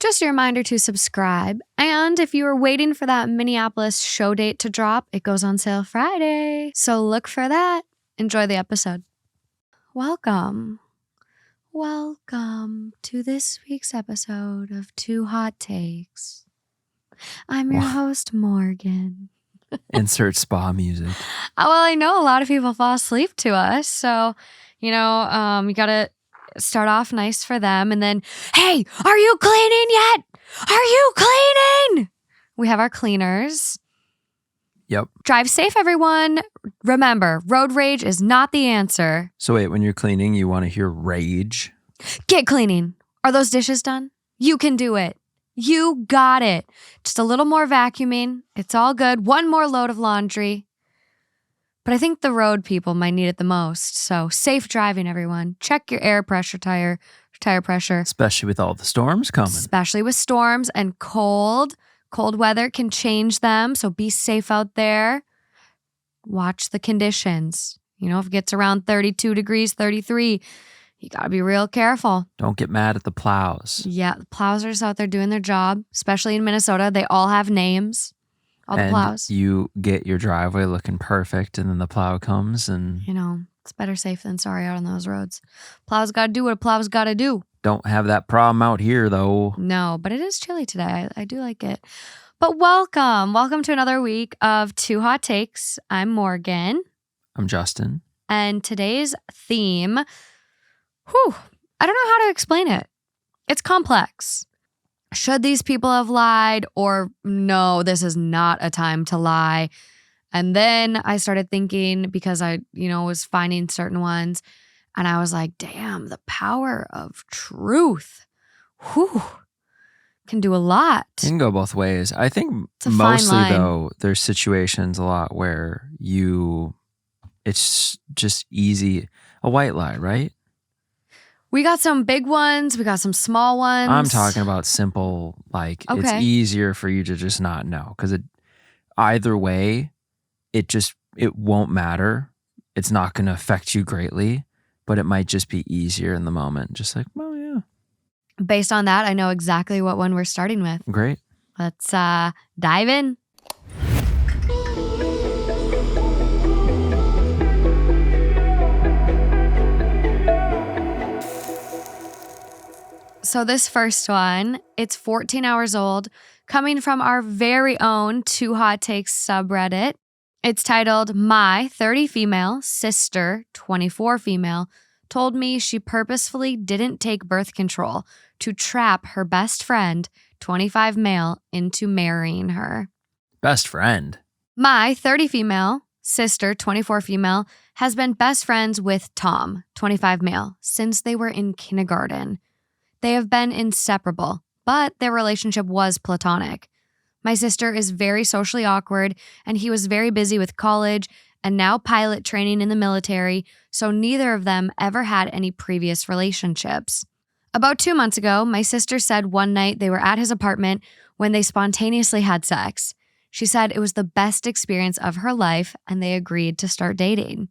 Just a reminder to subscribe. And if you are waiting for that Minneapolis show date to drop, it goes on sale Friday. So look for that. Enjoy the episode. Welcome to this week's episode of Two Hot Takes. I'm your host, Morgan. Insert spa music. Well, I know a lot of people fall asleep to us. So, you got to start off nice for them. And then, hey, are you cleaning yet? Are you cleaning? We have our cleaners. Yep. Drive safe, everyone. Remember, road rage is not the answer. So wait, when you're cleaning, you want to hear rage? Get cleaning. Are those dishes done? You can do it. You got it. Just a little more vacuuming. It's all good. One more load of laundry. But I think the road people might need it the most. So safe driving, everyone. Check your air pressure, tire pressure. Especially with all the storms coming. Especially with storms and cold. Cold weather can change them. So be safe out there. Watch the conditions. If it gets around 32 degrees, 33, you got to be real careful. Don't get mad at the plows. Yeah, the plows are just out there doing their job, especially in Minnesota. They all have names. All the plows. You get your driveway looking perfect, and then the plow comes and... it's better safe than sorry out on those roads. Plows got to do what a plow's got to do. Don't have that problem out here, though. No, but it is chilly today. I do like it. But welcome. Welcome to another week of Two Hot Takes. I'm Morgan. I'm Justin. And today's theme, I don't know how to explain it. It's complex. Should these people have lied, or no, this is not a time to lie? And then I started thinking, because I, was finding certain ones, and I was like, damn, the power of truth. Can do a lot. It can go both ways. I think it's a fine mostly, line. though, there's situations a lot where it's just easy. A white lie, right? We got some big ones. We got some small ones. I'm talking about simple, like It's easier for you to just not know. Because either way, it won't matter. It's not going to affect you greatly, but it might just be easier in the moment. Just like, well, yeah. Based on that, I know exactly what one we're starting with. Great. Let's dive in. So this first one, it's 14 hours old, coming from our very own Two Hot Takes subreddit. It's titled, My 30 Female Sister, 24 Female, Told Me She Purposefully Didn't Take Birth Control to Trap Her Best Friend, 25 Male, into marrying her. Best friend? My 30 Female Sister, 24 Female, has been best friends with Tom, 25 Male, since they were in kindergarten. They have been inseparable, but their relationship was platonic. My sister is very socially awkward, and he was very busy with college and now pilot training in the military, so neither of them ever had any previous relationships. About 2 months ago, my sister said one night they were at his apartment when they spontaneously had sex. She said it was the best experience of her life, and they agreed to start dating.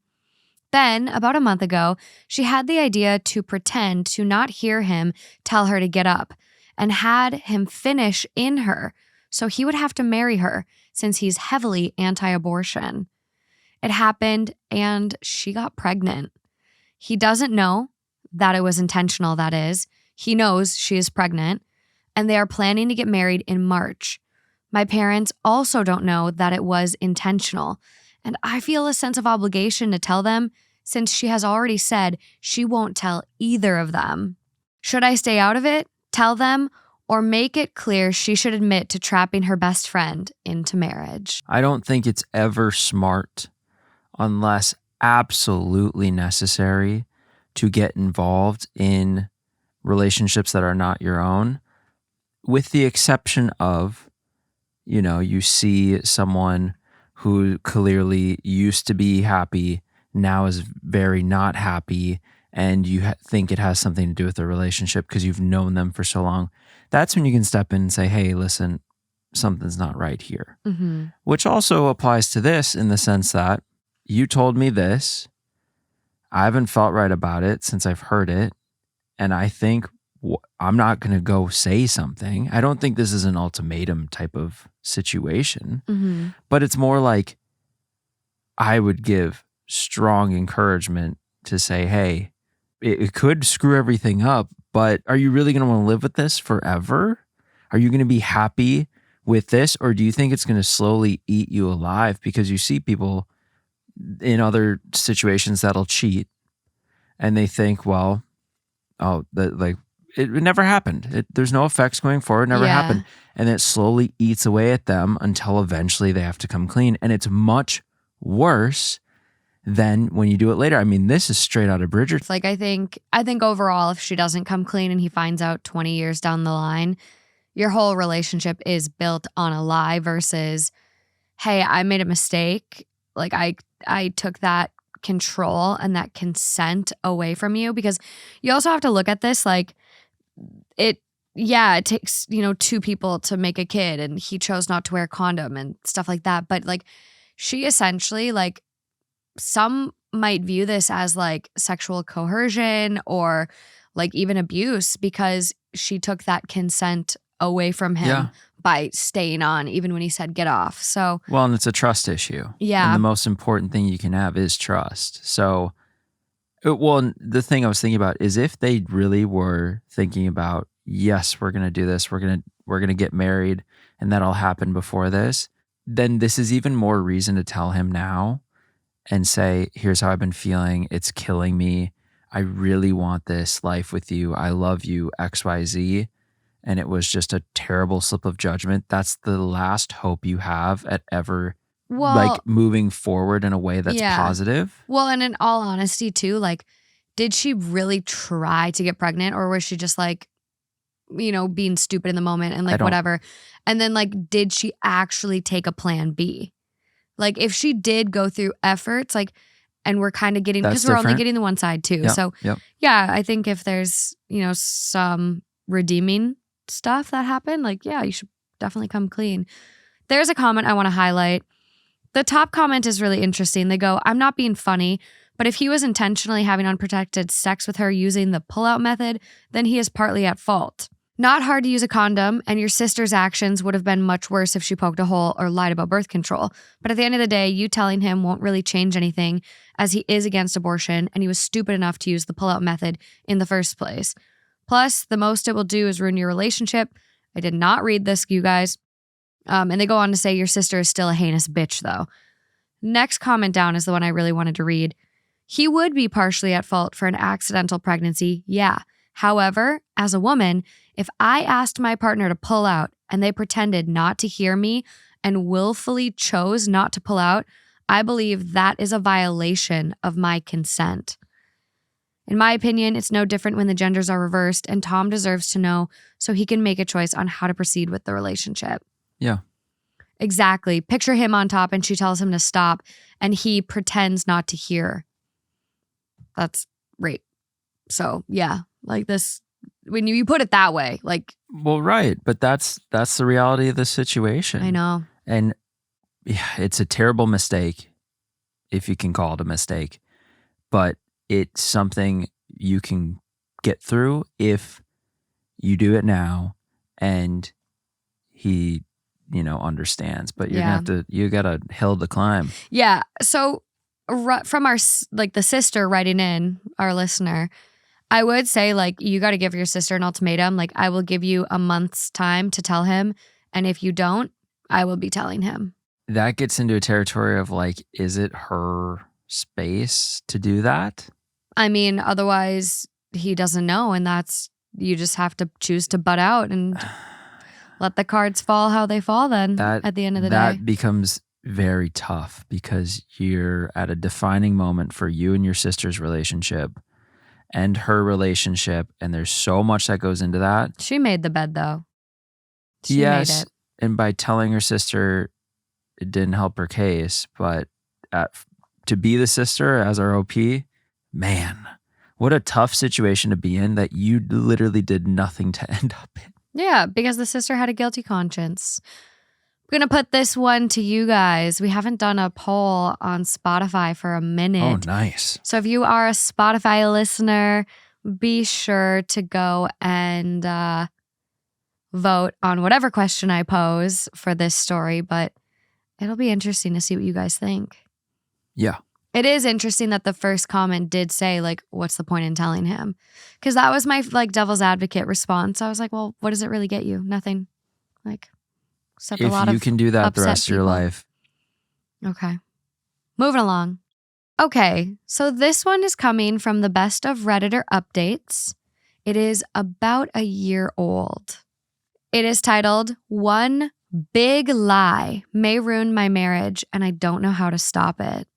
Then, about a month ago, she had the idea to pretend to not hear him tell her to get up and had him finish in her so he would have to marry her since he's heavily anti-abortion. It happened and she got pregnant. He doesn't know that it was intentional, that is. He knows she is pregnant and they are planning to get married in March. My parents also don't know that it was intentional, and I feel a sense of obligation to tell them since she has already said she won't tell either of them. Should I stay out of it, tell them, or make it clear she should admit to trapping her best friend into marriage? I don't think it's ever smart, unless absolutely necessary, to get involved in relationships that are not your own, with the exception of, you see someone who clearly used to be happy, now is very not happy, and you think it has something to do with the relationship because you've known them for so long. That's when you can step in and say, hey, listen, something's not right here. Mm-hmm. Which also applies to this in the sense that you told me this, I haven't felt right about it since I've heard it, and I think I'm not going to go say something. I don't think this is an ultimatum type of situation, Mm-hmm. but it's more like I would give strong encouragement to say, hey, it could screw everything up, but are you really going to want to live with this forever? Are you going to be happy with this? Or do you think it's going to slowly eat you alive? Because you see people in other situations that'll cheat and they think, well, it never happened. There's no effects going forward. It never happened. And it slowly eats away at them until eventually they have to come clean. And it's much worse than when you do it later. I mean, this is straight out of Bridgerton. It's like, I think overall, if she doesn't come clean and he finds out 20 years down the line, your whole relationship is built on a lie versus, hey, I made a mistake. Like I took that control and that consent away from you, because you also have to look at this like it takes, two people to make a kid, and he chose not to wear a condom and stuff like that. But like she essentially, like, some might view this as like sexual coercion or like even abuse because she took that consent away from him by staying on even when he said get off. So, well, and it's a trust issue. Yeah. And the most important thing you can have is trust. So, the thing I was thinking about is if they really were thinking about, yes, we're going to do this, we're going to get married, and that'll happen before this, then this is even more reason to tell him now and say, here's how I've been feeling. It's killing me. I really want this life with you. I love you, XYZ. And it was just a terrible slip of judgment. That's the last hope you have at ever like moving forward in a way that's positive. Well, and in all honesty too, like, did she really try to get pregnant, or was she just like, being stupid in the moment and like whatever? And then like, did she actually take a plan B? Like, if she did go through efforts, like, and we're kind of getting, because we're only getting the one side too. So yeah, I think if there's, some redeeming stuff that happened, like, yeah, you should definitely come clean. There's a comment I want to highlight. The top comment is really interesting. They go, I'm not being funny, but if he was intentionally having unprotected sex with her using the pull-out method, then he is partly at fault. Not hard to use a condom, and your sister's actions would have been much worse if she poked a hole or lied about birth control. But at the end of the day, you telling him won't really change anything, as he is against abortion, and he was stupid enough to use the pull-out method in the first place. Plus, the most it will do is ruin your relationship. I did not read this, you guys. And they go on to say your sister is still a heinous bitch, though. Next comment down is the one I really wanted to read. He would be partially at fault for an accidental pregnancy, yeah. However, as a woman, if I asked my partner to pull out and they pretended not to hear me and willfully chose not to pull out, I believe that is a violation of my consent. In my opinion, it's no different when the genders are reversed, and Tom deserves to know so he can make a choice on how to proceed with the relationship. Yeah. Exactly. Picture him on top and she tells him to stop and he pretends not to hear. That's rape. So, yeah, like this, when you put it that way, like. Well, right. But that's the reality of the situation. I know. And yeah, it's a terrible mistake, if you can call it a mistake. But it's something you can get through if you do it now and he, understands. But you got a hill to climb. Yeah. So from our, like, the sister writing in, our listener, I would say, like, you got to give your sister an ultimatum. Like, I will give you a month's time to tell him. And if you don't, I will be telling him. That gets into a territory of, like, is it her space to do that? I mean, otherwise he doesn't know, and you just have to choose to butt out and let the cards fall how they fall then at the end of the day. That becomes very tough because you're at a defining moment for you and your sister's relationship and her relationship, and there's so much that goes into that. She made the bed, though. She made it. And by telling her sister, it didn't help her case, but to be the sister as our OP, man, what a tough situation to be in that you literally did nothing to end up in. Yeah, because the sister had a guilty conscience. I'm going to put this one to you guys. We haven't done a poll on Spotify for a minute. Oh, nice. So if you are a Spotify listener, be sure to go and vote on whatever question I pose for this story, but it'll be interesting to see what you guys think. Yeah. It is interesting that the first comment did say, like, what's the point in telling him? Because that was my, like, devil's advocate response. I was like, well, what does it really get you? Nothing. Like, except a lot If of you can do that the upset rest of your people. life. Okay. Moving along. Okay, so this one is coming from the best of Redditor updates. It is about a year old. It is titled, "One Big Lie May Ruin My Marriage and I Don't Know How to Stop It."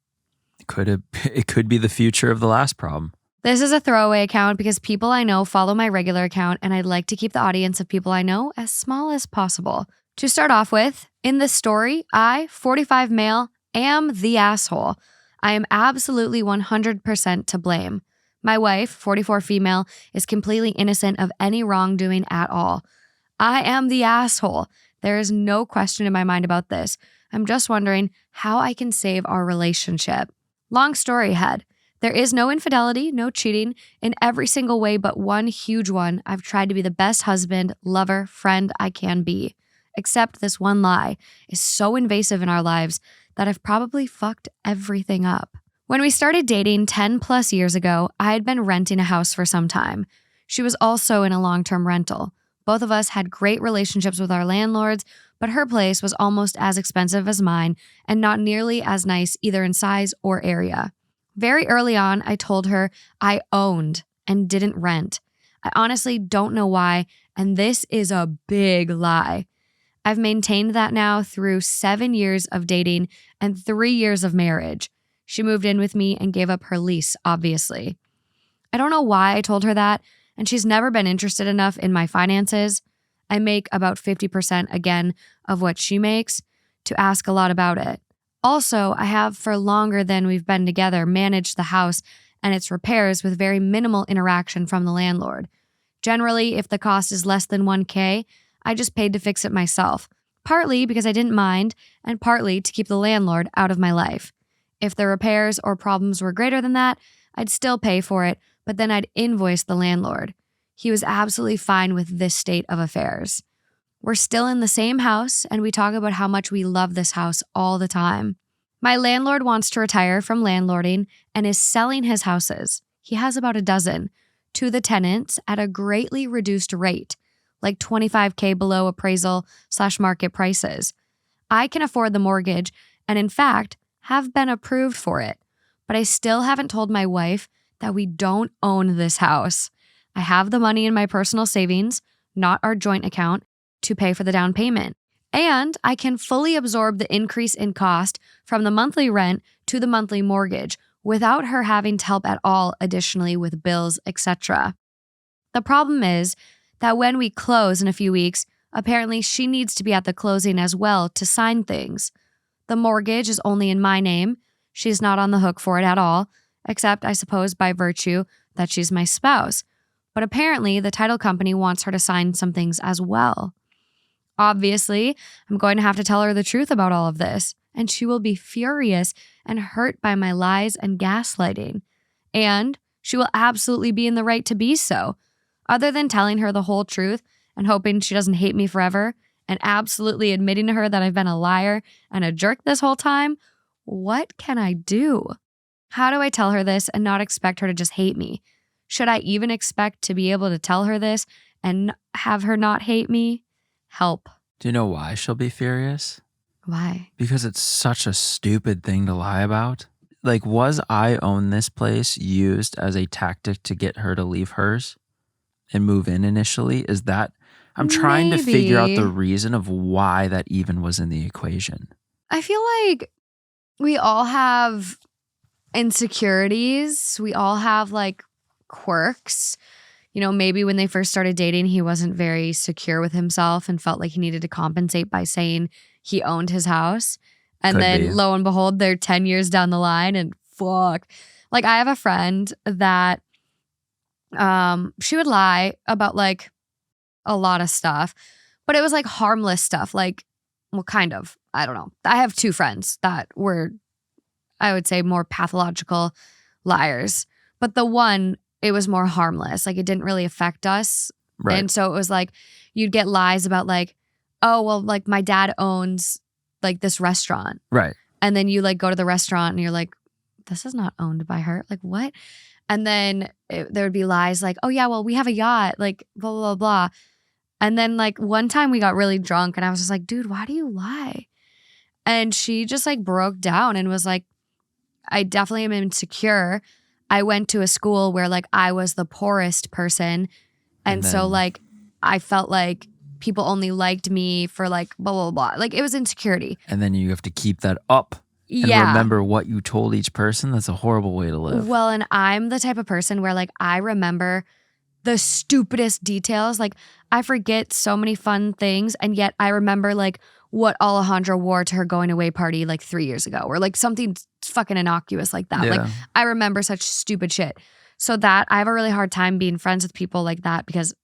It could be the future of the last problem. This is a throwaway account because people I know follow my regular account, and I'd like to keep the audience of people I know as small as possible. To start off with, in this story, I, 45 male, am the asshole. I am absolutely 100% to blame. My wife, 44 female, is completely innocent of any wrongdoing at all. I am the asshole. There is no question in my mind about this. I'm just wondering how I can save our relationship. Long story ahead. There is no infidelity, no cheating. In every single way but one huge one, I've tried to be the best husband, lover, friend I can be. Except this one lie is so invasive in our lives that I've probably fucked everything up. When we started dating 10 plus years ago, I had been renting a house for some time. She was also in a long-term rental. Both of us had great relationships with our landlords, but her place was almost as expensive as mine and not nearly as nice either in size or area. Very early on, I told her I owned and didn't rent. I honestly don't know why, and this is a big lie. I've maintained that now through 7 years of dating and 3 years of marriage. She moved in with me and gave up her lease, obviously. I don't know why I told her that, and she's never been interested enough in my finances. I make about 50% again of what she makes to ask a lot about it. Also, I have for longer than we've been together managed the house and its repairs with very minimal interaction from the landlord. Generally, if the cost is less than $1,000, I just paid to fix it myself, partly because I didn't mind and partly to keep the landlord out of my life. If the repairs or problems were greater than that, I'd still pay for it, but then I'd invoice the landlord. He was absolutely fine with this state of affairs. We're still in the same house, and we talk about how much we love this house all the time. My landlord wants to retire from landlording and is selling his houses. He has about a dozen to the tenants at a greatly reduced rate, like $25,000 below appraisal/market prices. I can afford the mortgage and, in fact, have been approved for it, but I still haven't told my wife that we don't own this house. I have the money in my personal savings, not our joint account, to pay for the down payment. And I can fully absorb the increase in cost from the monthly rent to the monthly mortgage without her having to help at all additionally with bills, etc. The problem is that when we close in a few weeks, apparently she needs to be at the closing as well to sign things. The mortgage is only in my name. She's not on the hook for it at all, except I suppose by virtue that she's my spouse. But apparently the title company wants her to sign some things as well. Obviously, I'm going to have to tell her the truth about all of this, and she will be furious and hurt by my lies and gaslighting. And she will absolutely be in the right to be so. Other than telling her the whole truth and hoping she doesn't hate me forever, and absolutely admitting to her that I've been a liar and a jerk this whole time, what can I do? How do I tell her this and not expect her to just hate me? Should I even expect to be able to tell her this and have her not hate me? Help. Do you know why she'll be furious? Why? Because it's such a stupid thing to lie about. Like, was I own this place used as a tactic to get her to leave hers and move in initially? Is that, I'm trying to figure out the reason of why that even was in the equation. I feel like we all have insecurities. We all have like quirks. You know, maybe when they first started dating, he wasn't very secure with himself and felt like he needed to compensate by saying he owned his house. And Could then be. lo and behold, they're 10 years down the line and fuck. Like I have a friend that she would lie about like a lot of stuff, but it was like harmless stuff. Like, well, kind of. I don't know. I have two friends that were, I would say, more pathological liars. But the one it was more harmless. Like it didn't really affect us. Right. And so it was like you'd get lies about like, oh, well, like my dad owns like this restaurant. Right. And then you like go to the restaurant and you're like, this is not owned by her. Like what? And then there would be lies like, oh yeah, well, we have a yacht, like blah, blah, blah, blah. And then like one time we got really drunk and I was just like, dude, why do you lie? And she just like broke down and was like, I definitely am insecure. I went to a school where like I was the poorest person. And so then- like I felt like people only liked me for like blah, blah, blah. Like it was insecurity. And then you have to keep that up and remember what you told each person. That's a horrible way to live. Well, and I'm the type of person where like I remember the stupidest details. Like I forget so many fun things. And yet I remember like what Alejandra wore to her going away party like 3 years ago or like something fucking innocuous like that. Yeah. Like I remember such stupid shit. So that I have a really hard time being friends with people like that because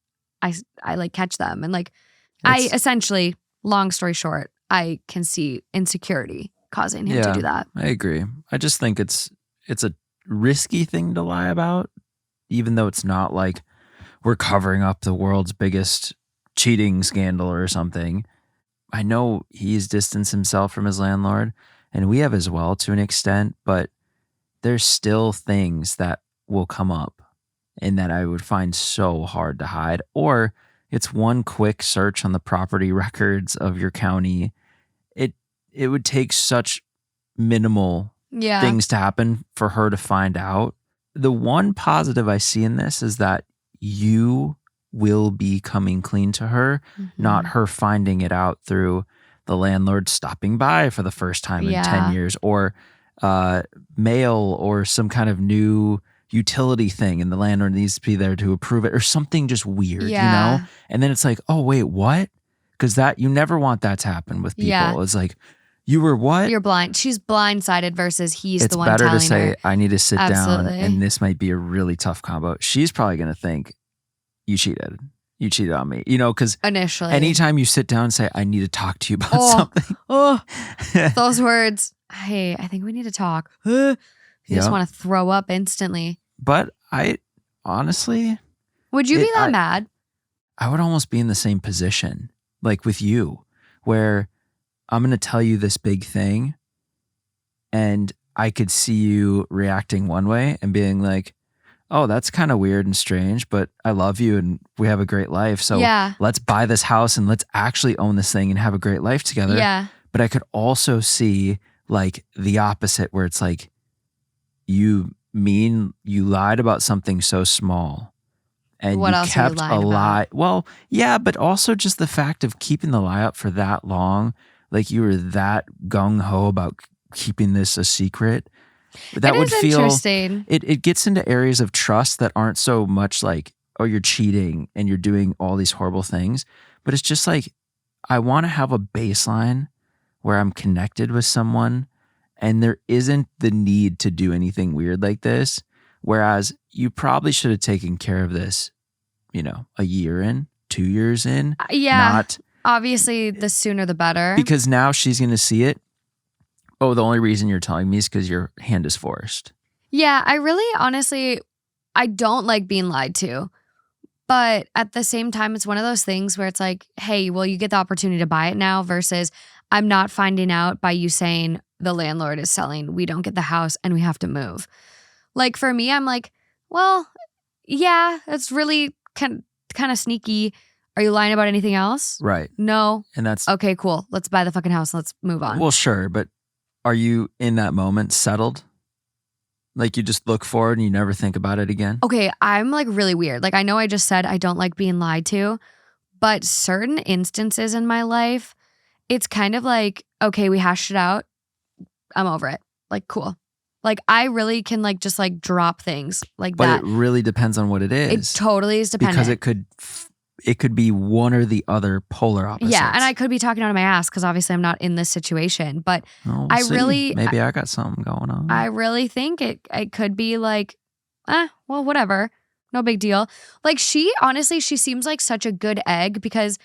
I like catch them. And like I essentially, long story short, I can see insecurity causing him to do that. I agree. I just think it's a risky thing to lie about, even though it's not like we're covering up the world's biggest cheating scandal or something. I know he's distanced himself from his landlord, and we have as well to an extent, but there's still things that will come up and that I would find so hard to hide. Or it's one quick search on the property records of your county. It would take such minimal things to happen for her to find out. The one positive I see in this is that you will be coming clean to her, not her finding it out through the landlord stopping by for the first time in 10 years or mail or some kind of new utility thing and the landlord needs to be there to approve it or something just weird, you know? And then it's like, oh, wait, what? Because you never want that to happen with people. Yeah. It's like, you were what? You're blind. She's blindsided versus he's the one telling her. It's better to say, her. I need to sit down Absolutely. and this might be a really tough combo. She's probably going to think, you cheated. You cheated on me. You know, because Initially. anytime you sit down and say, I need to talk to you about something. Those words. Hey, I think we need to talk. You just want to throw up instantly. But I honestly. Would you be that mad? I would almost be in the same position, like with you, where I'm going to tell you this big thing and I could see you reacting one way and being like, oh, that's kind of weird and strange, but I love you and we have a great life. So let's buy this house and let's actually own this thing and have a great life together. Yeah. But I could also see like the opposite where it's like, you lied about something so small and what you else kept are you lying lie. about? Well, yeah, but also just the fact of keeping the lie up for that long. Like you were that gung-ho about keeping this a secret. That would feel interesting. It gets into areas of trust that aren't so much like, oh, you're cheating and you're doing all these horrible things. But it's just like, I want to have a baseline where I'm connected with someone and there isn't the need to do anything weird like this. Whereas you probably should have taken care of this, you know, a year in, 2 years in. Not obviously, the sooner the better. Because now she's going to see it. Oh, the only reason you're telling me is because your hand is forced. Yeah, I really, honestly, I don't like being lied to. But at the same time, it's one of those things where it's like, hey, well, you get the opportunity to buy it now versus I'm not finding out by you saying the landlord is selling, we don't get the house and we have to move. Like for me, I'm like, well, yeah, it's really kind of sneaky. Are you lying about anything else? Right. No. And that's okay, cool. Let's buy the fucking house. Let's move on. Well, sure. But are you in that moment settled? Like you just look forward and you never think about it again? Okay, I'm like really weird. Like I know I just said I don't like being lied to, but certain instances in my life, it's kind of like, okay, we hashed it out. I'm over it. Like, cool. Like I really can like just like drop things like that. But it really depends on what it is. It totally is dependent. Because it could be one or the other polar opposites. Yeah, and I could be talking out of my ass because obviously I'm not in this situation. But we'll I see. really maybe I got something going on. I really think it could be like, well, whatever. No big deal. Like she honestly, she seems like such a good egg because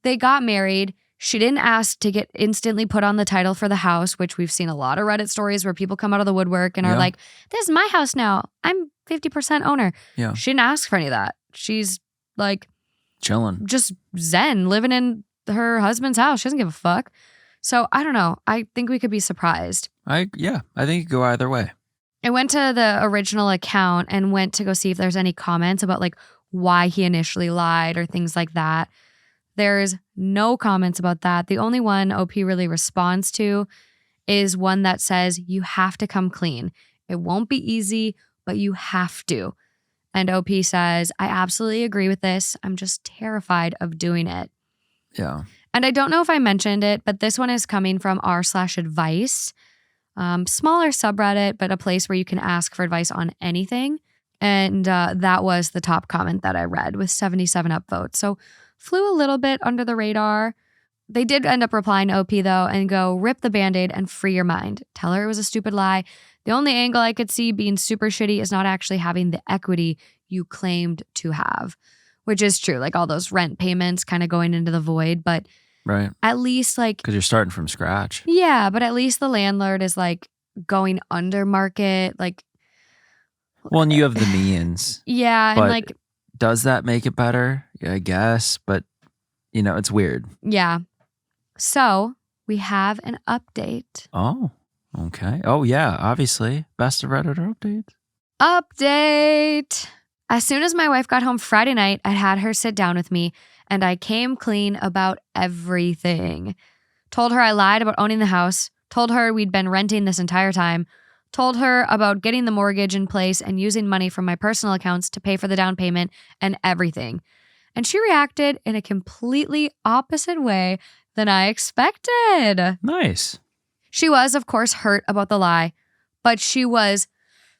they got married. She didn't ask to get instantly put on the title for the house, which we've seen a lot of Reddit stories where people come out of the woodwork and are like, this is my house now. I'm 50% owner. Yeah. She didn't ask for any of that. She's like chilling. Just zen, living in her husband's house. She doesn't give a fuck. So I don't know. I think we could be surprised. I think it could go either way. I went to the original account and went to go see if there's any comments about like why he initially lied or things like that. There's no comments about that. The only one OP really responds to is one that says, you have to come clean. It won't be easy, but you have to. And OP says, I absolutely agree with this. I'm just terrified of doing it. Yeah. And I don't know if I mentioned it, but this one is coming from r/advice. Smaller subreddit, but a place where you can ask for advice on anything. And that was the top comment that I read with 77 upvotes. So flew a little bit under the radar. They did end up replying to OP though and go, rip the Band-Aid and free your mind. Tell her it was a stupid lie. The only angle I could see being super shitty is not actually having the equity you claimed to have, which is true. Like all those rent payments kind of going into the void, but right. At least like, because you're starting from scratch. Yeah, but at least the landlord is like going under market. Like, well, and you have the means. Yeah, but and like, does that make it better? Yeah, I guess, but it's weird. Yeah. So we have an update. Oh, okay. Oh yeah, obviously, best of Redditor updates. Update. As soon as my wife got home Friday night, I had her sit down with me and I came clean about everything. Told her I lied about owning the house. Told her we'd been renting this entire time. Told her about getting the mortgage in place and using money from my personal accounts to pay for the down payment and everything. And she reacted in a completely opposite way than I expected. Nice. She was, of course, hurt about the lie, but she was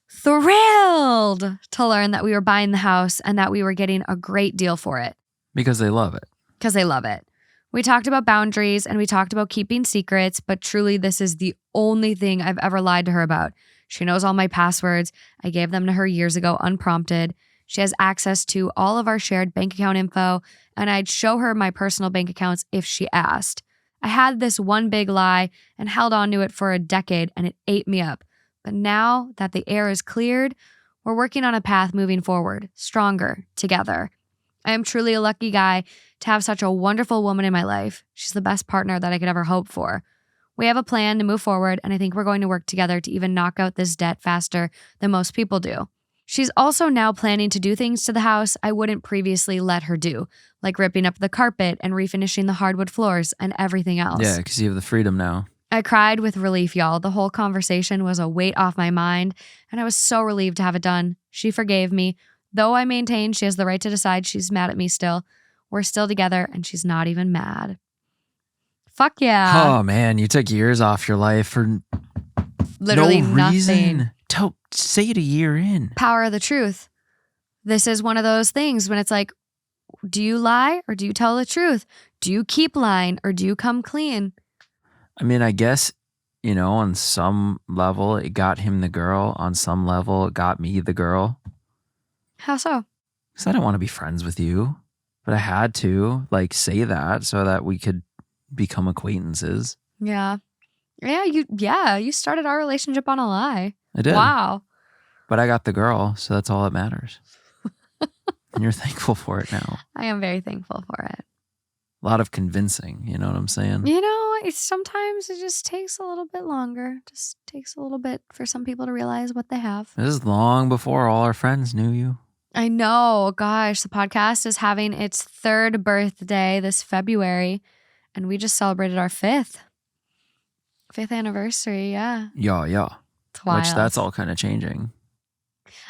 thrilled to learn that we were buying the house and that we were getting a great deal for it. Because they love it. Because they love it. We talked about boundaries and we talked about keeping secrets, but truly this is the only thing I've ever lied to her about. She knows all my passwords. I gave them to her years ago unprompted. She has access to all of our shared bank account info, and I'd show her my personal bank accounts if she asked. I had this one big lie and held on to it for a decade, and it ate me up. But now that the air is cleared, we're working on a path moving forward, stronger, together. I am truly a lucky guy to have such a wonderful woman in my life. She's the best partner that I could ever hope for. We have a plan to move forward, and I think we're going to work together to even knock out this debt faster than most people do. She's also now planning to do things to the house I wouldn't previously let her do, like ripping up the carpet and refinishing the hardwood floors and everything else. Yeah, because you have the freedom now. I cried with relief, y'all. The whole conversation was a weight off my mind, and I was so relieved to have it done. She forgave me, though I maintain she has the right to decide she's mad at me still. We're still together, and she's not even mad. Fuck yeah. Oh, man, you took years off your life for Literally no nothing. Reason. Say it a year in. Power of the truth. This is one of those things when it's like, do you lie or do you tell the truth? Do you keep lying or do you come clean? I mean, I guess, on some level, it got him the girl. On some level, it got me the girl. How so? Because I don't want to be friends with you. But I had to, say that so that we could become acquaintances. Yeah. You started our relationship on a lie. I did. Wow. But I got the girl, so that's all that matters. And you're thankful for it now. I am very thankful for it. A lot of convincing, you know what I'm saying? Sometimes it just takes a little bit longer. Just takes a little bit for some people to realize what they have. This is long before all our friends knew you. I know. Gosh, the podcast is having its 3rd birthday this February, and we just celebrated our 5th anniversary. Yeah. Yeah. It's wild. Which that's all kind of changing.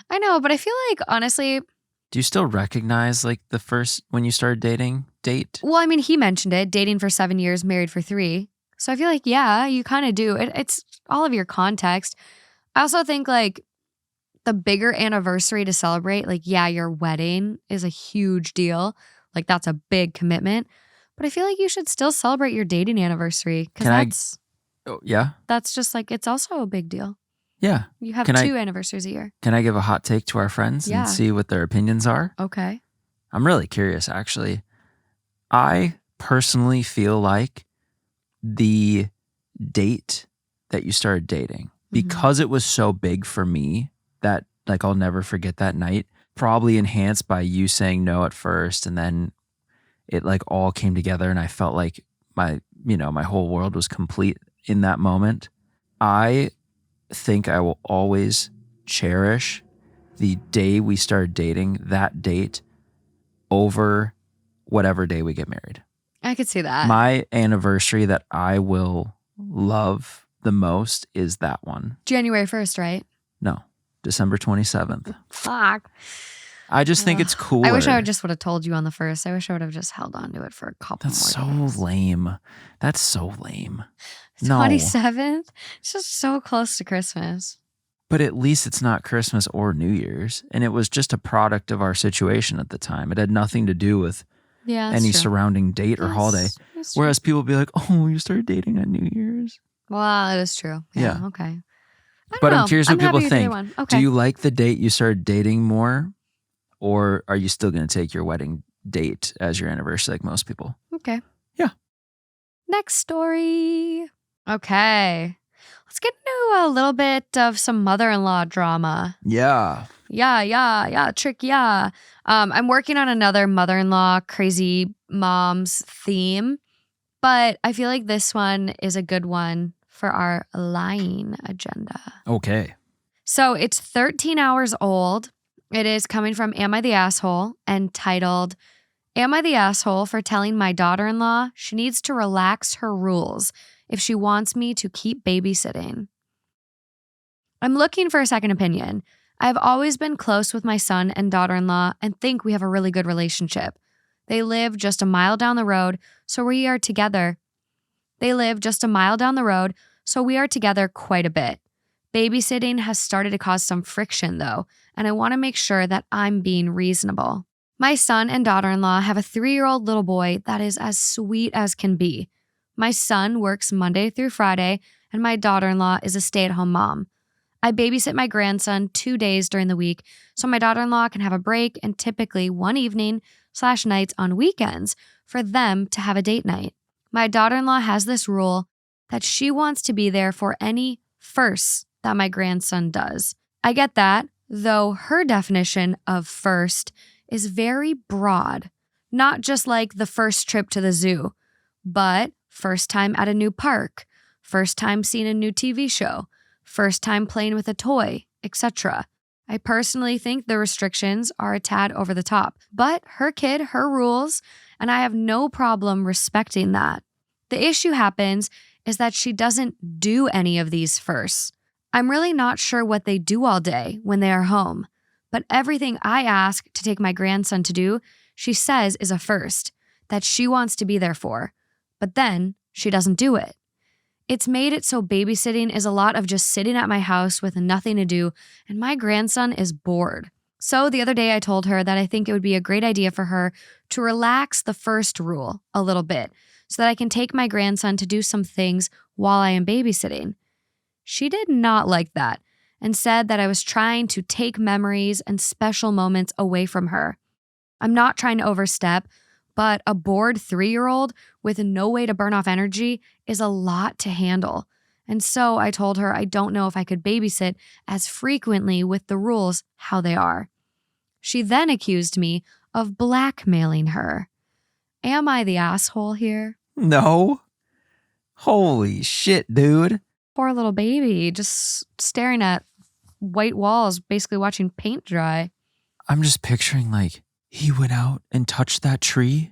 I know, but I feel like, honestly... Do you still recognize, the first, when you started dating, date? Well, I mean, he mentioned it, dating for 7 years, married for 3. So I feel like, yeah, you kind of do. It's all of your context. I also think, the bigger anniversary to celebrate, your wedding is a huge deal. That's a big commitment. But I feel like you should still celebrate your dating anniversary. Because Oh, yeah? that's just, it's also a big deal. Yeah. You have 2 anniversaries a year. Can I give a hot take to our friends and see what their opinions are? Okay. I'm really curious, actually. I personally feel like the date that you started dating, because it was so big for me that like I'll never forget that night, probably enhanced by you saying no at first, and then it like all came together and I felt like my whole world was complete in that moment. I think I will always cherish the day we started dating, that date, over whatever day we get married. I could see that. My anniversary that I will love the most is that one. January 1st, right? No, December 27th. Fuck. I just think it's cooler. I wish I would have told you on the 1st. I wish I would have just held on to it for a couple That's more so days. lame. That's so lame. No. 27th? It's just so close to Christmas. But at least it's not Christmas or New Year's. And it was just a product of our situation at the time. It had nothing to do with any surrounding date or holiday. Whereas people would be like, oh, you started dating on New Year's. Well, it is true. Yeah. Okay. But I'm curious what people think. Okay. Do you like the date you started dating more? Or are you still going to take your wedding date as your anniversary like most people? Okay. Yeah. Next story. Okay. Let's get into a little bit of some mother-in-law drama. Yeah. Trick. I'm working on another mother-in-law crazy moms theme, but I feel like this one is a good one for our lying agenda. Okay. So it's 13 hours old. It is coming from Am I the Asshole and titled, Am I the Asshole for telling my daughter-in-law she needs to relax her rules if she wants me to keep babysitting? I'm looking for a second opinion. I've always been close with my son and daughter-in-law and think we have a really good relationship. They live just a mile down the road, so we are together. Quite a bit. Babysitting has started to cause some friction, though, and I want to make sure that I'm being reasonable. My son and daughter-in-law have a 3-year-old little boy that is as sweet as can be. My son works Monday through Friday, and my daughter-in-law is a stay-at-home mom. I babysit my grandson 2 days during the week, so my daughter-in-law can have a break and typically one evening/nights on weekends for them to have a date night. My daughter-in-law has this rule that she wants to be there for any firsts that my grandson does. I get that, though her definition of first is very broad. Not just like the first trip to the zoo, but first time at a new park, first time seeing a new TV show, first time playing with a toy, etc. I personally think the restrictions are a tad over the top, but her kid, her rules, and I have no problem respecting that. The issue happens is that she doesn't do any of these firsts. I'm really not sure what they do all day when they are home, but everything I ask to take my grandson to do, she says is a first, that she wants to be there for, but then she doesn't do it. It's made it so babysitting is a lot of just sitting at my house with nothing to do, and my grandson is bored. So the other day I told her that I think it would be a great idea for her to relax the first rule a little bit so that I can take my grandson to do some things while I am babysitting. She did not like that and said that I was trying to take memories and special moments away from her. I'm not trying to overstep, but a bored 3-year-old with no way to burn off energy is a lot to handle. And so I told her I don't know if I could babysit as frequently with the rules how they are. She then accused me of blackmailing her. Am I the asshole here? No. Holy shit, dude. Poor little baby, just staring at white walls, basically watching paint dry. I'm just picturing like, he went out and touched that tree.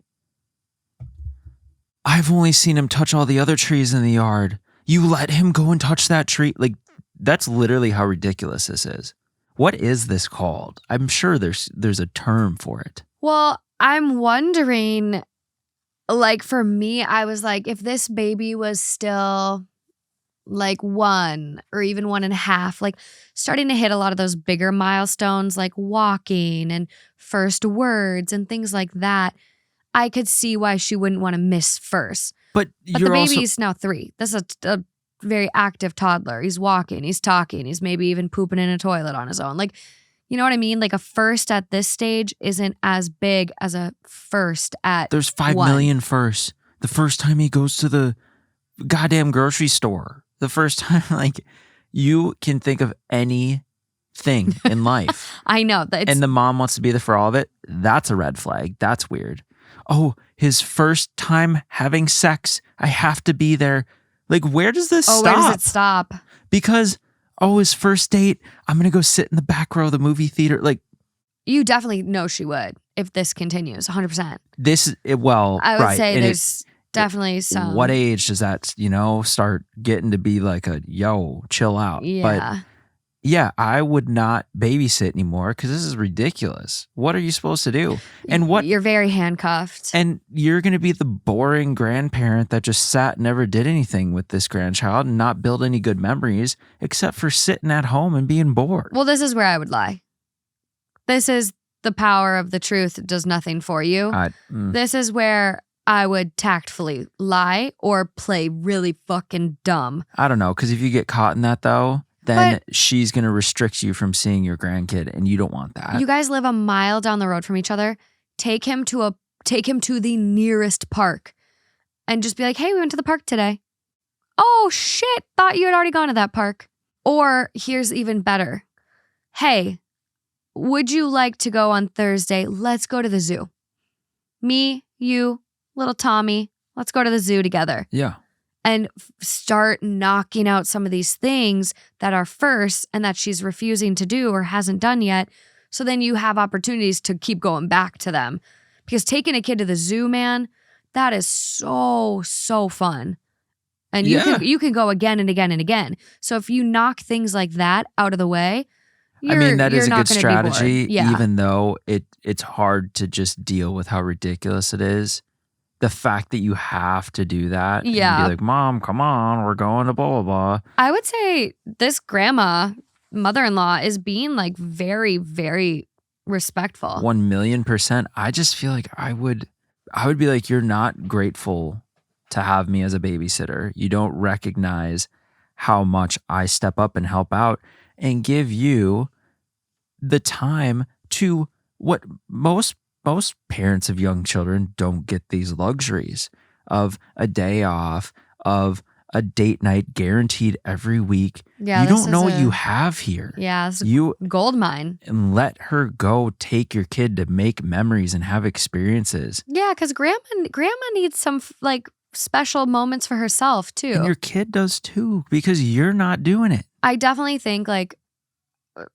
I've only seen him touch all the other trees in the yard. You let him go and touch that tree? Like, that's literally how ridiculous this is. What is this called? I'm sure there's a term for it. Well, I'm wondering, like for me, I was like, if this baby was still like 1 or even 1.5, like starting to hit a lot of those bigger milestones like walking and first words and things like that, I could see why she wouldn't want to miss first. But the baby's now 3. This is a very active toddler. He's walking, he's talking, he's maybe even pooping in a toilet on his own. Like, You know what I mean? Like a first at this stage isn't as big as a first at There's 5 one. million firsts. The first time he goes to the goddamn grocery store. The first time, like, you can think of anything in life. I know. And the mom wants to be there for all of it. That's a red flag. That's weird. Oh, his first time having sex. I have to be there. Like, where does this stop? Where does it stop? Because, his first date, I'm going to go sit in the back row of the movie theater. Like, you definitely know she would if this continues 100%. I would say there's definitely some. What age does that, start getting to be like chill out? Yeah. But yeah, I would not babysit anymore because this is ridiculous. What are you supposed to do? And you're very handcuffed. And you're going to be the boring grandparent that just sat and never did anything with this grandchild and not build any good memories except for sitting at home and being bored. Well, this is where I would lie. This is the power of the truth does nothing for you. This is where I would tactfully lie or play really fucking dumb. I don't know, because if you get caught in that though, then she's going to restrict you from seeing your grandkid, and you don't want that. You guys live a mile down the road from each other. Take him to the nearest park and just be like, hey, we went to the park today. Oh, shit. Thought you had already gone to that park. Or here's even better. Hey, would you like to go on Thursday? Let's go to the zoo. Me, you, little Tommy, let's go to the zoo together. Yeah. And start knocking out some of these things that are first and that she's refusing to do or hasn't done yet. So then you have opportunities to keep going back to them. Because taking a kid to the zoo, man, that is so, so fun. And you can go again and again and again. So if you knock things like that out of the way, that is a good strategy, yeah. Even though it's hard to just deal with how ridiculous it is. The fact that you have to do that. Yeah. And be like, Mom, come on, we're going to blah, blah, blah. I would say this mother-in-law is being like very, very respectful. 1,000,000%. I just feel like I would be like, you're not grateful to have me as a babysitter. You don't recognize how much I step up and help out and give you the time to what most parents of young children don't get these luxuries of a day off, of a date night guaranteed every week. Yeah, you don't know what you have here. Yeah, it's a gold mine. And let her go take your kid to make memories and have experiences. Yeah, because grandma needs some like special moments for herself too. And your kid does too, because you're not doing it. I definitely think like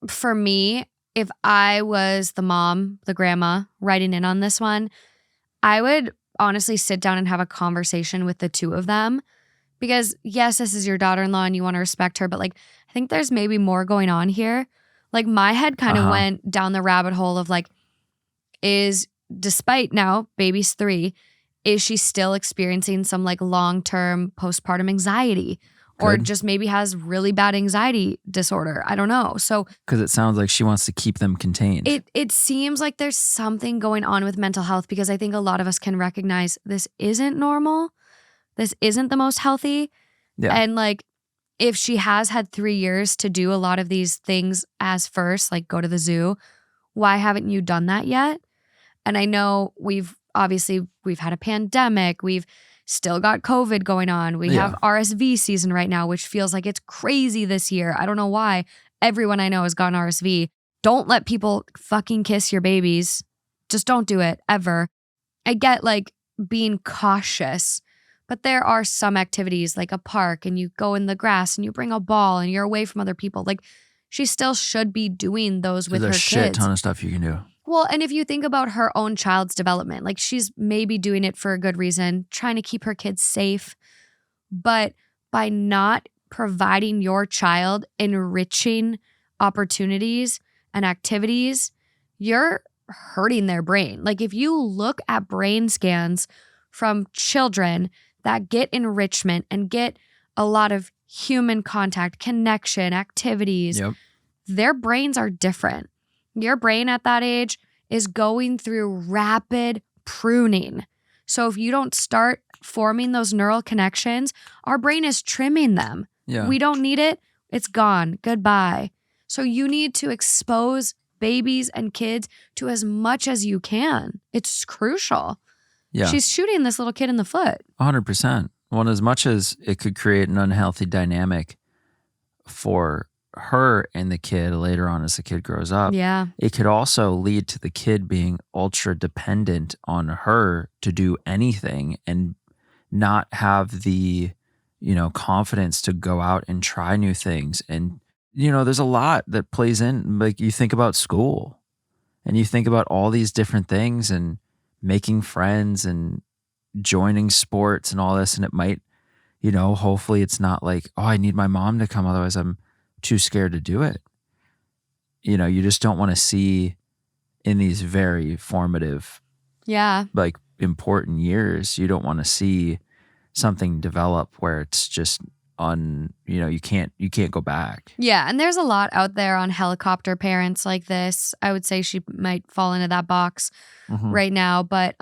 for me, if I was the mom, the grandma writing in on this one, I would honestly sit down and have a conversation with the two of them because yes, this is your daughter-in-law and you want to respect her, but like, I think there's maybe more going on here. Like my head kind of went down the rabbit hole of like, despite now baby's 3, is she still experiencing some like long-term postpartum anxiety? Or just maybe has really bad anxiety disorder. I don't know. So because it sounds like she wants to keep them contained. It seems like there's something going on with mental health because I think a lot of us can recognize this isn't normal. This isn't the most healthy. Yeah. And like if she has had 3 years to do a lot of these things as first, like go to the zoo, why haven't you done that yet? And I know we've had a pandemic. We've still got COVID going on. We have RSV season right now, which feels like it's crazy this year. I don't know why. Everyone I know has gotten RSV. Don't let people fucking kiss your babies. Just don't do it ever. I get like being cautious, but there are some activities like a park and you go in the grass and you bring a ball and you're away from other people. Like she still should be doing those with her kids. There's a shit ton of stuff you can do. Well, and if you think about her own child's development, like she's maybe doing it for a good reason, trying to keep her kids safe. But by not providing your child enriching opportunities and activities, you're hurting their brain. Like if you look at brain scans from children that get enrichment and get a lot of human contact, connection, activities, their brains are different. Your brain at that age is going through rapid pruning. So if you don't start forming those neural connections, our brain is trimming them. Yeah. We don't need it. It's gone. Goodbye. So you need to expose babies and kids to as much as you can. It's crucial. Yeah. She's shooting this little kid in the foot. 100%. Well, as much as it could create an unhealthy dynamic for her and the kid later on as the kid grows up, Yeah. it could also lead to the kid being ultra dependent on her to do anything and not have the, confidence to go out and try new things. And, there's a lot that plays in. Like, you think about school and you think about all these different things and making friends and joining sports and all this. And it might, hopefully it's not like, oh, I need my mom to come, otherwise I'm too scared to do it. You just don't want to see in these very formative, like important years, you don't want to see something develop where it's just you can't go back. Yeah, and there's a lot out there on helicopter parents like this. I would say she might fall into that box right now, but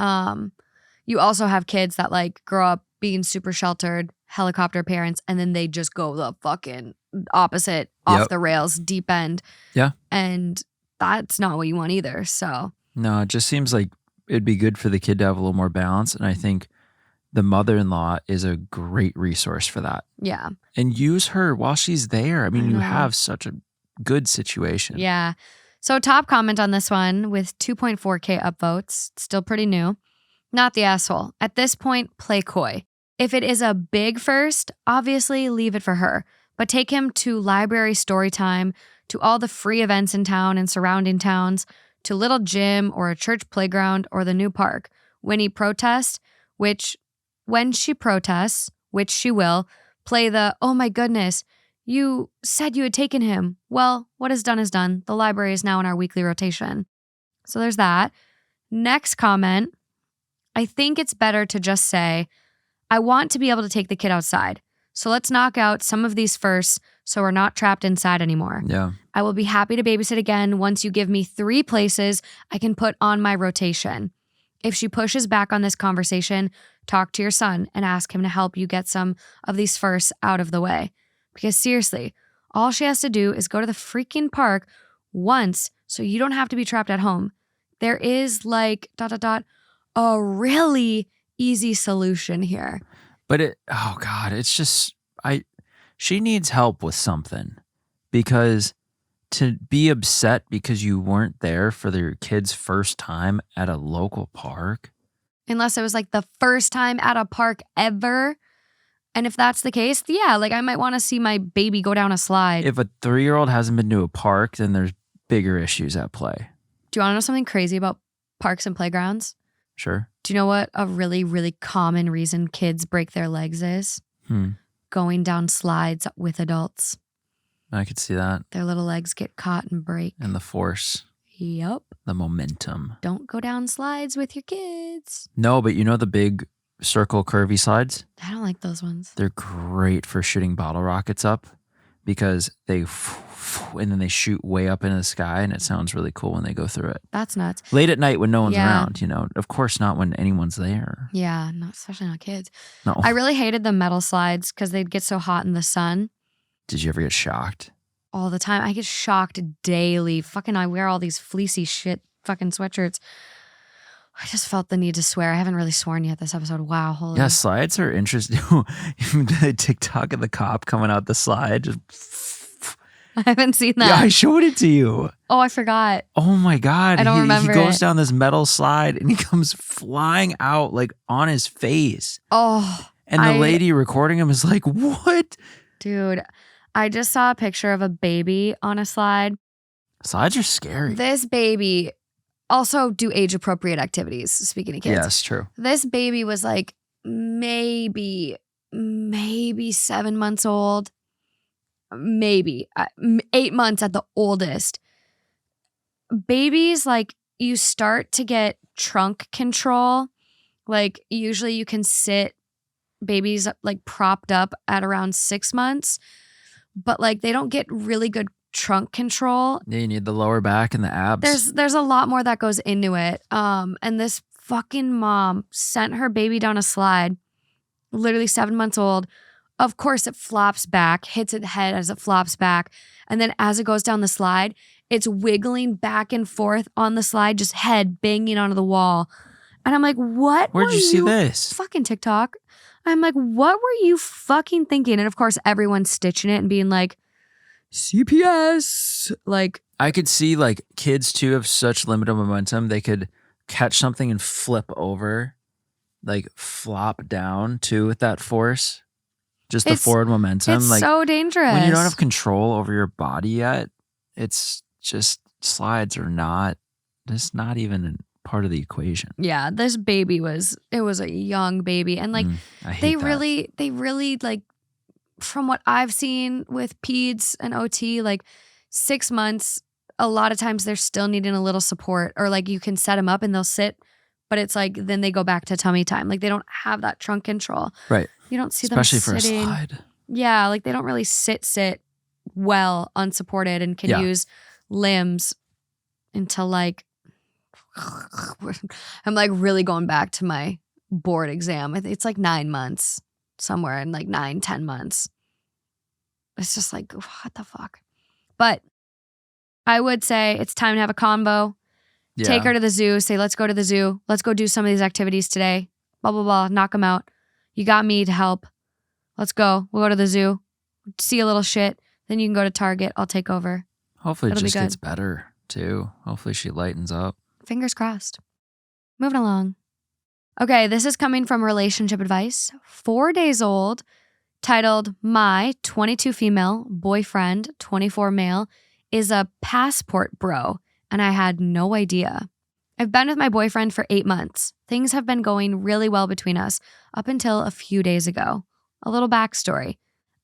you also have kids that like grow up being super sheltered helicopter parents, and then they just go the fucking opposite, off the rails, deep end. Yeah. And that's not what you want either. So no, it just seems like it'd be good for the kid to have a little more balance. And I think the mother-in-law is a great resource for that. Yeah. And use her while she's there. I mean, you have such a good situation. Yeah. So top comment on this one with 2.4K upvotes, still pretty new. Not the asshole. At this point, play coy. If it is a big first, obviously leave it for her. But take him to library story time, to all the free events in town and surrounding towns, to little gym or a church playground or the new park. When she protests, which she will, play the, oh my goodness, you said you had taken him. Well, what is done. The library is now in our weekly rotation. So there's that. Next comment, I think it's better to just say, I want to be able to take the kid outside. So let's knock out some of these first so we're not trapped inside anymore. Yeah. I will be happy to babysit again once you give me 3 places I can put on my rotation. If she pushes back on this conversation, talk to your son and ask him to help you get some of these firsts out of the way. Because seriously, all she has to do is go to the freaking park once so you don't have to be trapped at home. There is like ... a really easy solution here. But it's just, she needs help with something, because to be upset because you weren't there for your kid's first time at a local park. Unless it was like the first time at a park ever. And if that's the case, yeah, like I might want to see my baby go down a slide. If a 3-year-old hasn't been to a park, then there's bigger issues at play. Do you want to know something crazy about parks and playgrounds? Sure. Do you know what a really, really common reason kids break their legs is? Going down slides with adults. I could see that. Their little legs get caught and break. And the force. Yep. The momentum. Don't go down slides with your kids. No, but you know the big circle curvy slides? I don't like those ones. They're great for shooting bottle rockets up, because they and then they shoot way up into the sky, and it sounds really cool when they go through it. That's nuts. Late at night when no one's around, of course not when anyone's there. Yeah, especially not kids. No. I really hated the metal slides because they'd get so hot in the sun. Did you ever get shocked? All the time. I get shocked daily. I wear all these fleecy shit fucking sweatshirts. I just felt the need to swear. I haven't really sworn yet this episode. Wow. Holy. Yeah, slides are interesting. The TikTok of the cop coming out the slide. Just... I haven't seen that. Yeah, I showed it to you. Oh, I forgot. Oh my God. I don't remember He goes it. down this metal slide and he comes flying out like on his face. Oh. And the lady recording him is like, what? Dude, I just saw a picture of a baby on a slide. Slides are scary. This baby also do age-appropriate activities, speaking of kids. Yes, true. This baby was like maybe 7 months old. Maybe 8 months at the oldest. Babies, like, you start to get trunk control. Like, usually you can sit babies like propped up at around 6 months, but like they don't get really good trunk control. Yeah, you need the lower back and the abs. There's a lot more that goes into it. And this fucking mom sent her baby down a slide, literally 7 months old. Of course, it flops back, hits its head as it flops back. And then as it goes down the slide, It's wiggling back and forth on the slide, just head banging onto the wall. And I'm like, what? Where'd you see this? Fucking TikTok. I'm like, what were you fucking thinking? And of course, everyone's stitching it and being like, CPS. Like, I could see like kids too have such limited momentum. They could catch something and flip over, like flop down too with that force. Just the forward momentum. It's like so dangerous. when you don't have control over your body yet, it's just slides are not, it's not even part of the equation. Yeah, this baby was a young baby. And like I hate they that. really like, from what I've seen with peds and OT, like 6 months, a lot of times they're still needing a little support, or like you can set them up and they'll sit, but it's like then they go back to tummy time. Like they don't have that trunk control. Right. You don't see Especially them sitting. for a slide. Yeah, like they don't really sit well unsupported and can use limbs until like, I'm like really going back to my board exam. It's like 9 months, somewhere in like 9-10 months. It's just like, what the fuck? But I would say it's time to have a combo. Yeah. Take her to the zoo. Say, let's go to the zoo. Let's go do some of these activities today. Blah, blah, blah. Knock them out. You got me to help. Let's go. We'll go to the zoo. See a little shit. Then you can go to Target. I'll take over. Hopefully It'll it be just good. gets better too. Hopefully she lightens up. Fingers crossed. Moving along. Okay, this is coming from Relationship Advice. 4 days old, titled, My 22 female boyfriend, 24 male, is a passport bro, and I had no idea. I've been with my boyfriend for 8 months. Things have been going really well between us up until a few days ago. A little backstory.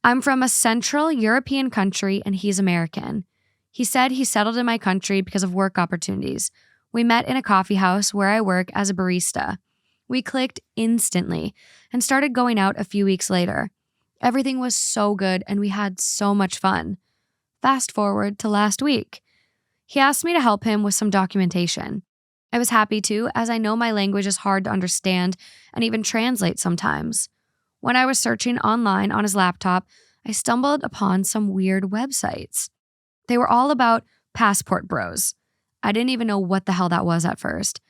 I'm from a Central European country and he's American. He said he settled in my country because of work opportunities. We met in a coffee house where I work as a barista. We clicked instantly and started going out a few weeks later. Everything was so good and we had so much fun. Fast forward to last week. He asked me to help him with some documentation. I was happy to, as I know my language is hard to understand and even translate sometimes. When I was searching online on his laptop, I stumbled upon some weird websites. They were all about passport bros. I didn't even know what the hell that was at first.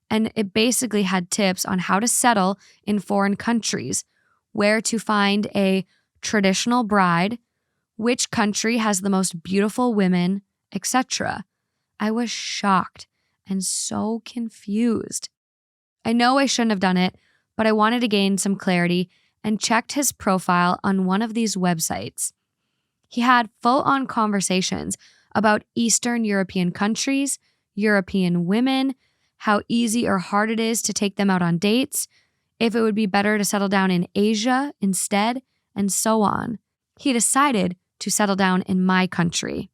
And it basically had tips on how to settle in foreign countries, where to find a traditional bride, which country has the most beautiful women, etc. I was shocked and so confused. I know I shouldn't have done it, but I wanted to gain some clarity and checked his profile on one of these websites. He had full-on conversations about Eastern European countries, European women, how easy or hard it is to take them out on dates, if it would be better to settle down in Asia instead, and so on. He decided to settle down in my country.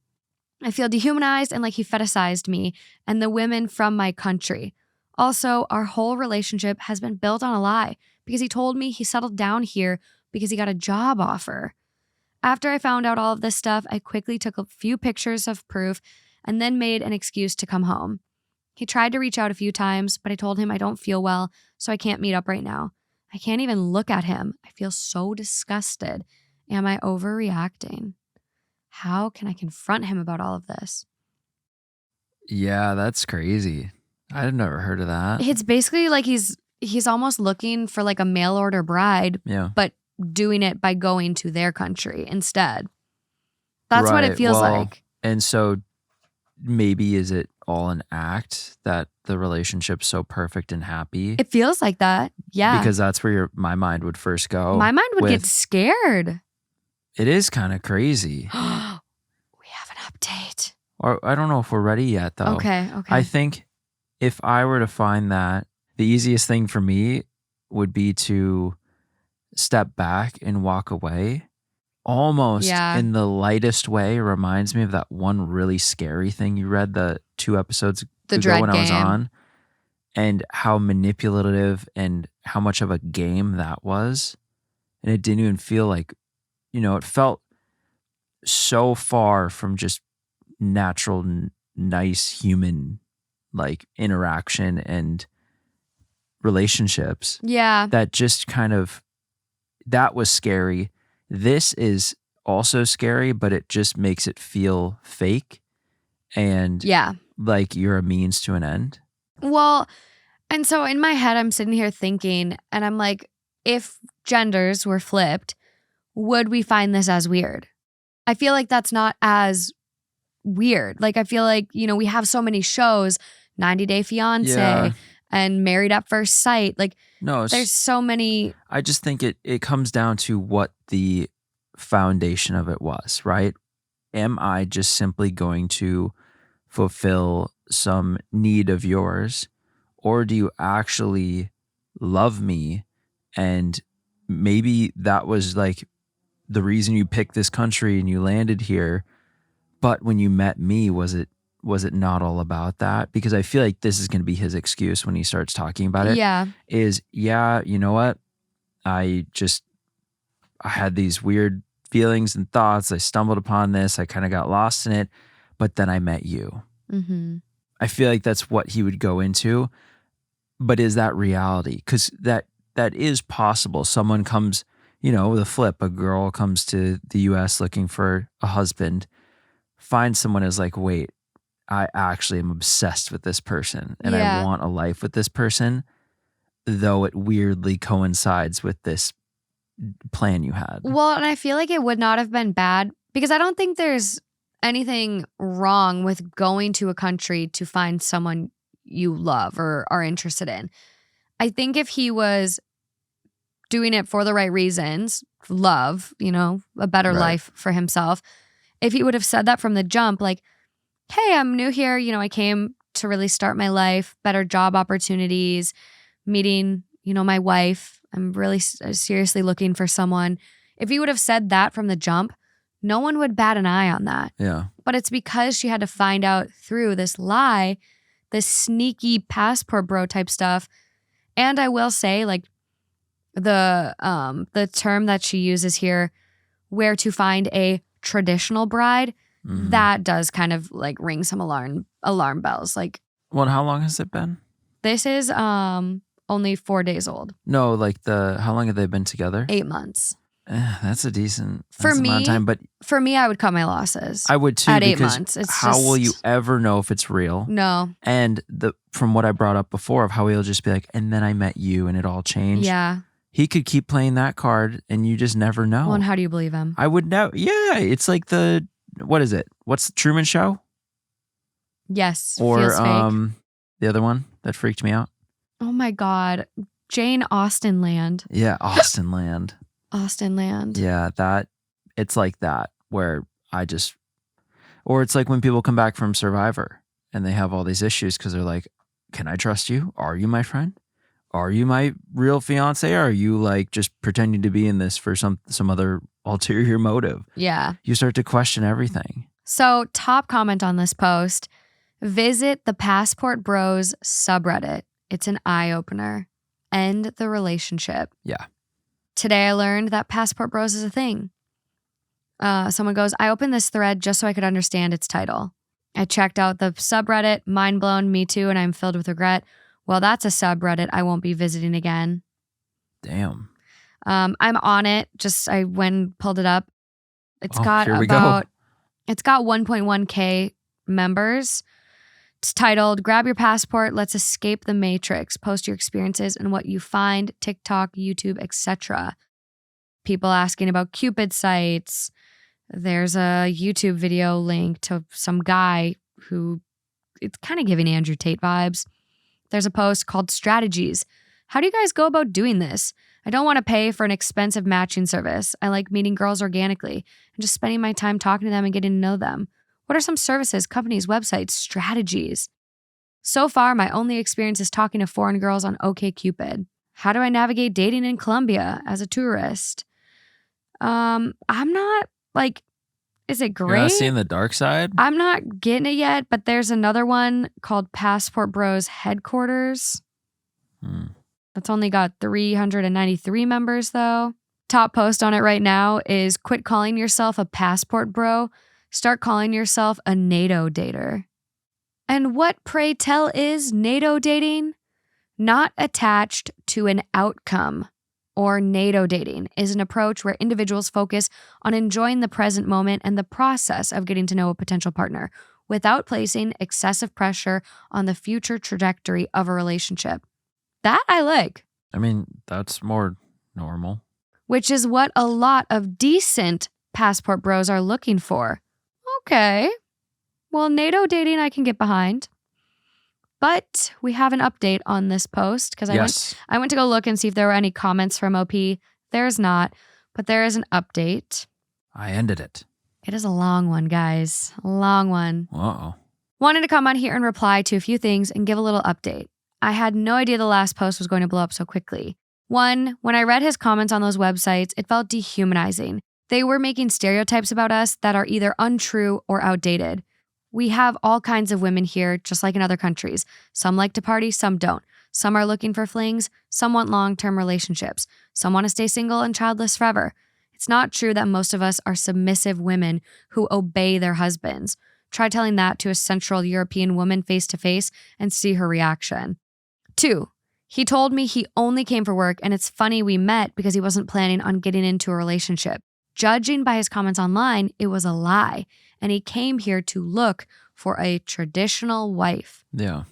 I feel dehumanized and like he fetishized me and the women from my country. Also, our whole relationship has been built on a lie because he told me he settled down here because he got a job offer. After I found out all of this stuff, I quickly took a few pictures of proof and then made an excuse to come home. He tried to reach out a few times, but I told him I don't feel well, so I can't meet up right now. I can't even look at him. I feel so disgusted. Am I overreacting? How can I confront him about all of this? Yeah, that's crazy. I had never heard of that. It's basically like he's almost looking for like a mail order bride, but doing it by going to their country instead. That's what it feels like. And so maybe is it all an act that the relationship's so perfect and happy? It feels like that. Yeah. Because that's where my mind would first go. My mind would get scared. It is kind of crazy. We have an update. Or I don't know if we're ready yet though. Okay. I think if I were to find that, the easiest thing for me would be to step back and walk away. Almost in the lightest way reminds me of that one really scary thing you read the 2 episodes ago when I was on, and how manipulative and how much of a game that was. And it didn't even feel like, it felt so far from just natural, nice human like interaction and relationships. Yeah. That just kind of, that was scary. This is also scary, but it just makes it feel fake. and Yeah. like you're a means to an end. Well, and so in my head, I'm sitting here thinking, and I'm like, if genders were flipped, would we find this as weird? I feel like that's not as weird. Like, I feel like, we have so many shows, 90 Day Fiance Yeah. and Married at First Sight. Like, No, there's so many. I just think it comes down to what the foundation of it was, right? Am I just simply going to fulfill some need of yours, or do you actually love me? And maybe that was like the reason you picked this country and you landed here. But when you met me, was it not all about that? Because I feel like this is going to be his excuse when he starts talking about it. Yeah. You know what? I had these weird feelings and thoughts. I stumbled upon this. I kind of got lost in it, but then I met you. Mm-hmm. I feel like that's what he would go into. But is that reality? Because that is possible. Someone comes, with a flip. A girl comes to the U.S. looking for a husband, finds someone who's like, wait, I actually am obsessed with this person and I want a life with this person, though it weirdly coincides with this plan you had. Well, and I feel like it would not have been bad because I don't think there's anything wrong with going to a country to find someone you love or are interested in. I think if he was doing it for the right reasons, love, a better life for himself, if he would have said that from the jump, like, hey, I'm new here, I came to really start my life, better job opportunities, meeting, my wife, I'm really seriously looking for someone. If he would have said that from the jump, no one would bat an eye on that. Yeah. But it's because she had to find out through this lie, this sneaky passport bro type stuff. And I will say, like, the term that she uses here, where to find a traditional bride, that does kind of like ring some alarm bells. Like, well, how long has it been? This is only 4 days old. No, like how long have they been together? 8 months. That's a decent amount of time. But for me, I would cut my losses. I would too. At 8 because months. How will you ever know if it's real? No. And from what I brought up before of how he'll just be like, and then I met you and it all changed. Yeah. He could keep playing that card and you just never know. Well, and how do you believe him? I would know. Yeah. It's like what is it? What's the Truman Show? Yes. Or feels fake. The other one that freaked me out. Oh my God. Jane Austen Land. Yeah. Austen Land. Austen Land. Yeah. It's like that where or it's like when people come back from Survivor and they have all these issues because they're like, can I trust you? Are you my friend? Are you my real fiance? Or are you like just pretending to be in this for some other ulterior motive? Yeah. You start to question everything. So, top comment on this post, visit the Passport Bros subreddit. It's an eye-opener. End the relationship. Yeah. Today I learned that Passport Bros is a thing. Someone goes, I opened this thread just so I could understand its title. I checked out the subreddit, mind blown, me too, and I'm filled with regret. Well, that's a subreddit I won't be visiting again. Damn. I'm on it. I went and pulled it up. It's got 1.1K members. It's titled, Grab Your Passport, Let's Escape the Matrix. Post your experiences and what you find, TikTok, YouTube, etc. People asking about Cupid sites. There's a YouTube video link to some guy who, it's kind of giving Andrew Tate vibes. There's a post called Strategies. How do you guys go about doing this? I don't want to pay for an expensive matching service. I like meeting girls organically and just spending my time talking to them and getting to know them. What are some services, companies, websites, strategies? So far, my only experience is talking to foreign girls on OkCupid. How do I navigate dating in Colombia as a tourist? I'm not is it great? You're not seeing the dark side? I'm not getting it yet, but there's another one called Passport Bros Headquarters. That's only got 393 members though. Top post on it right now is quit calling yourself a passport bro. Start calling yourself a NATO dater. And what, pray tell, is NATO dating? Not attached to an outcome. Or NATO dating is an approach where individuals focus on enjoying the present moment and the process of getting to know a potential partner without placing excessive pressure on the future trajectory of a relationship. That I like. I mean, that's more normal. Which is what a lot of decent passport bros are looking for. Okay. Well, NATO dating I can get behind. But we have an update on this post because I went to go look and see if there were any comments from OP. There's not, but there is an update. I ended it. It is a long one, guys. A long one. Uh-oh. Wanted to come on here and reply to a few things and give a little update. I had no idea the last post was going to blow up so quickly. One, when I read his comments on those websites, it felt dehumanizing. They were making stereotypes about us that are either untrue or outdated. We have all kinds of women here, just like in other countries. Some like to party, some don't. Some are looking for flings, some want long-term relationships. Some want to stay single and childless forever. It's not true that most of us are submissive women who obey their husbands. Try telling that to a Central European woman face to face and see her reaction. 2, he told me he only came for work and it's funny we met because he wasn't planning on getting into a relationship. Judging by his comments online, it was a lie. And he came here to look for a traditional wife. Yeah.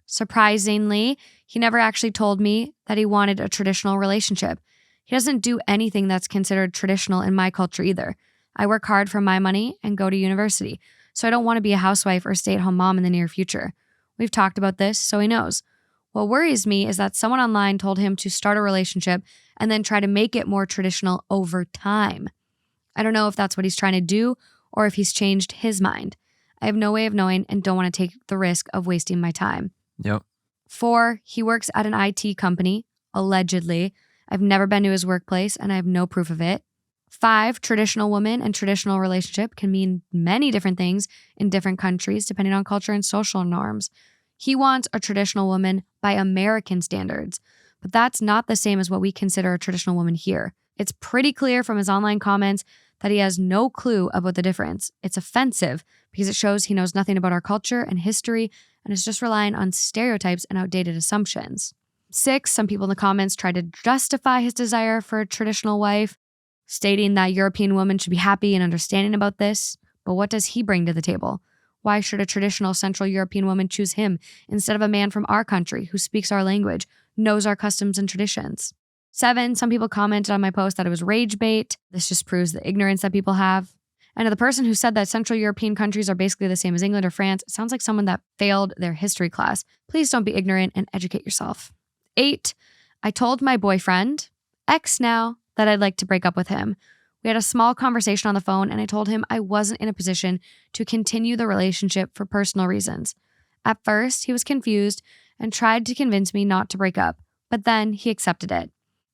Surprisingly, he never actually told me that he wanted a traditional relationship. He doesn't do anything that's considered traditional in my culture either. I work hard for my money and go to university, so I don't want to be a housewife or stay-at-home mom in the near future. We've talked about this, so he knows. What worries me is that someone online told him to start a relationship and then try to make it more traditional over time. I don't know if that's what he's trying to do or if he's changed his mind. I have no way of knowing and don't want to take the risk of wasting my time. Yep. 4, he works at an IT company, allegedly. I've never been to his workplace and I have no proof of it. 5, traditional woman and traditional relationship can mean many different things in different countries depending on culture and social norms. He wants a traditional woman by American standards, but that's not the same as what we consider a traditional woman here. It's pretty clear from his online comments that he has no clue about the difference. It's offensive because it shows he knows nothing about our culture and history and is just relying on stereotypes and outdated assumptions. 6, some people in the comments tried to justify his desire for a traditional wife, stating that European women should be happy and understanding about this. But what does he bring to the table? Why should a traditional Central European woman choose him instead of a man from our country who speaks our language, knows our customs and traditions? 7, some people commented on my post that it was rage bait. This just proves the ignorance that people have. And the person who said that Central European countries are basically the same as England or France sounds like someone that failed their history class. Please don't be ignorant and educate yourself. 8, I told my boyfriend, ex now, that I'd like to break up with him. We had a small conversation on the phone and I told him I wasn't in a position to continue the relationship for personal reasons. At first, he was confused and tried to convince me not to break up, but then he accepted it.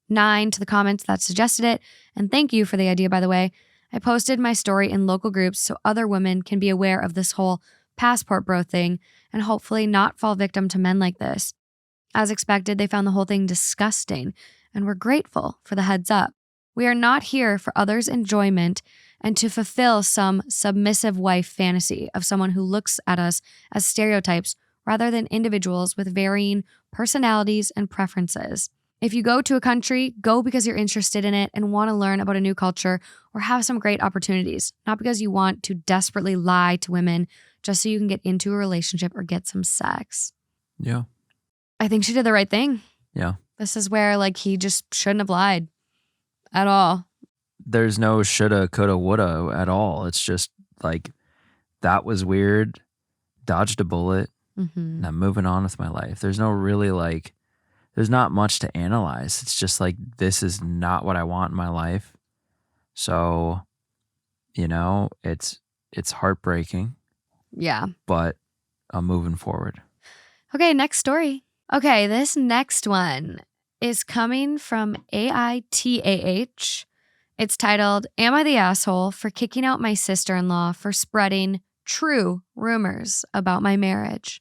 9, to the comments that suggested it, and thank you for the idea, by the way. I posted my story in local groups so other women can be aware of this whole passport bro thing and hopefully not fall victim to men like this. As expected, they found the whole thing disgusting and were grateful for the heads up. We are not here for others' enjoyment and to fulfill some submissive wife fantasy of someone who looks at us as stereotypes rather than individuals with varying personalities and preferences. If you go to a country, go because you're interested in it and want to learn about a new culture or have some great opportunities, not because you want to desperately lie to women just so you can get into a relationship or get some sex. Yeah. I think she did the right thing. Yeah. This is where he just shouldn't have lied at all. There's no shoulda, coulda, woulda at all. It's just that was weird, dodged a bullet, and I'm moving on with my life. There's no really there's not much to analyze. It's just this is not what I want in my life. So, it's heartbreaking. Yeah. But I'm moving forward. Okay, next story. Okay, this next one is coming from AITAH. It's titled, Am I the Asshole for Kicking Out My Sister-in-Law for Spreading True Rumors About My Marriage?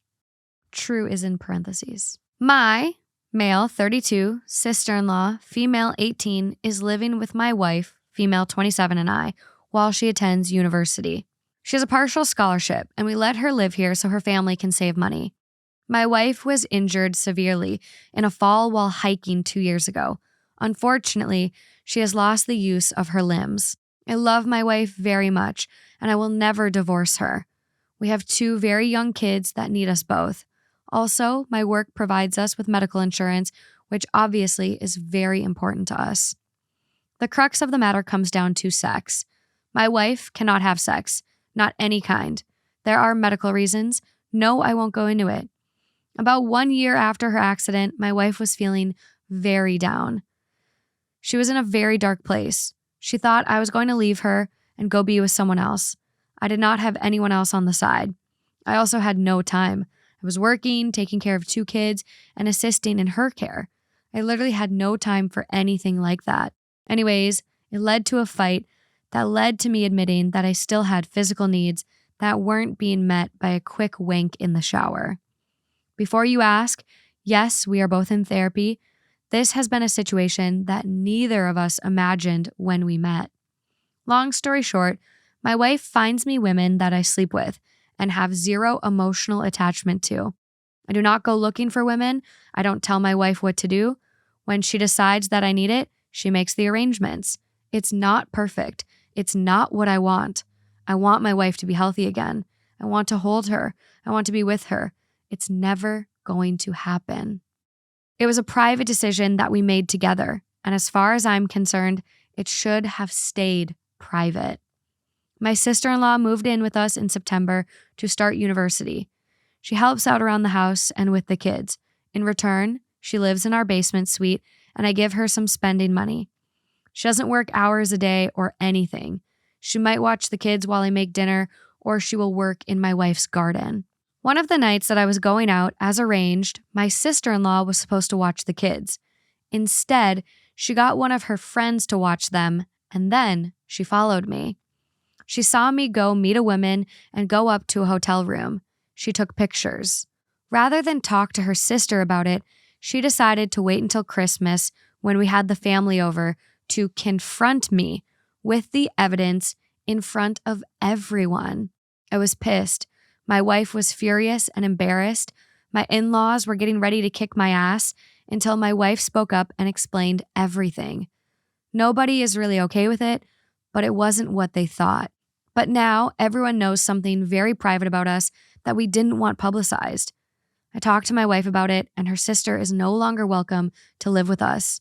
True is in parentheses. My male 32, sister-in-law, female 18, is living with my wife, female 27, and I, while she attends university. She has a partial scholarship, and we let her live here so her family can save money. My wife was injured severely in a fall while hiking 2 years ago. Unfortunately, she has lost the use of her limbs. I love my wife very much, and I will never divorce her. We have 2 very young kids that need us both. Also, my work provides us with medical insurance, which obviously is very important to us. The crux of the matter comes down to sex. My wife cannot have sex, not any kind. There are medical reasons. No, I won't go into it. About 1 year after her accident, my wife was feeling very down. She was in a very dark place. She thought I was going to leave her and go be with someone else. I did not have anyone else on the side. I also had no time. I was working, taking care of 2 kids, and assisting in her care. I literally had no time for anything like that. Anyways, it led to a fight that led to me admitting that I still had physical needs that weren't being met by a quick wank in the shower. Before you ask, yes, we are both in therapy. This has been a situation that neither of us imagined when we met. Long story short, my wife finds me women that I sleep with and have zero emotional attachment to. I do not go looking for women. I don't tell my wife what to do. When she decides that I need it, she makes the arrangements. It's not perfect. It's not what I want. I want my wife to be healthy again. I want to hold her. I want to be with her. It's never going to happen. It was a private decision that we made together, and as far as I'm concerned, it should have stayed private. My sister-in-law moved in with us in September to start university. She helps out around the house and with the kids. In return, she lives in our basement suite, and I give her some spending money. She doesn't work hours a day or anything. She might watch the kids while I make dinner, or she will work in my wife's garden. One of the nights that I was going out, as arranged, my sister-in-law was supposed to watch the kids. Instead, she got one of her friends to watch them, and then she followed me. She saw me go meet a woman and go up to a hotel room. She took pictures. Rather than talk to her sister about it, she decided to wait until Christmas, when we had the family over, to confront me with the evidence in front of everyone. I was pissed. My wife was furious and embarrassed. My in-laws were getting ready to kick my ass until my wife spoke up and explained everything. Nobody is really okay with it, but it wasn't what they thought. But now everyone knows something very private about us that we didn't want publicized. I talked to my wife about it, and her sister is no longer welcome to live with us.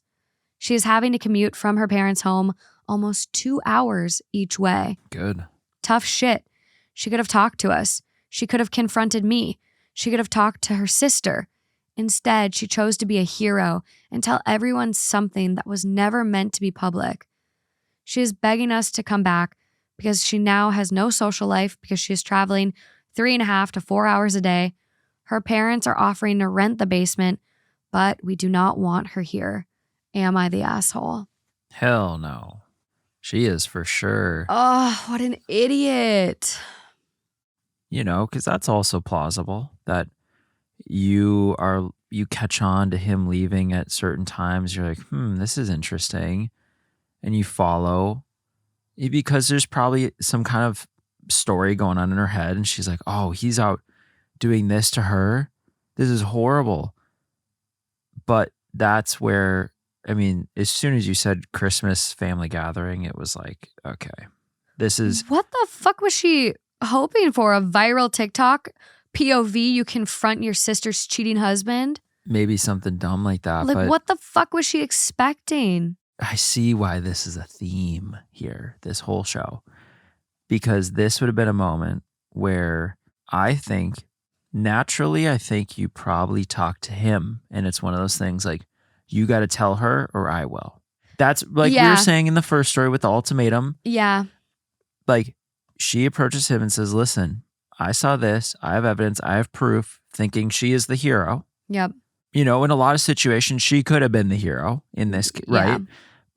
She is having to commute from her parents' home almost 2 hours each way. Good. Tough shit. She could have talked to us. She could have confronted me. She could have talked to her sister. Instead, she chose to be a hero and tell everyone something that was never meant to be public. She is begging us to come back because she now has no social life because she is traveling 3.5 to 4 hours a day. Her parents are offering to rent the basement, but we do not want her here. Am I the asshole? Hell no. She is for sure. Oh, what an idiot. You know, because that's also plausible that you catch on to him leaving at certain times. You're like, this is interesting. And you follow because there's probably some kind of story going on in her head. And she's like, oh, he's out doing this to her. This is horrible. But that's where, I mean, as soon as you said Christmas family gathering, it was like, okay, this is. What the fuck was she hoping for? A viral TikTok? POV, you confront your sister's cheating husband? Maybe something dumb like that. Like, but what the fuck was she expecting? I see why this is a theme here, this whole show. Because this would have been a moment where I think, naturally, I think you probably talk to him. And it's one of those things like, you got to tell her or I will. That's like we were saying in the first story with the ultimatum. Yeah. Like, she approaches him and says, listen, I saw this. I have evidence. I have proof, thinking she is the hero. Yep. You know, in a lot of situations, she could have been the hero in this, right? Yeah.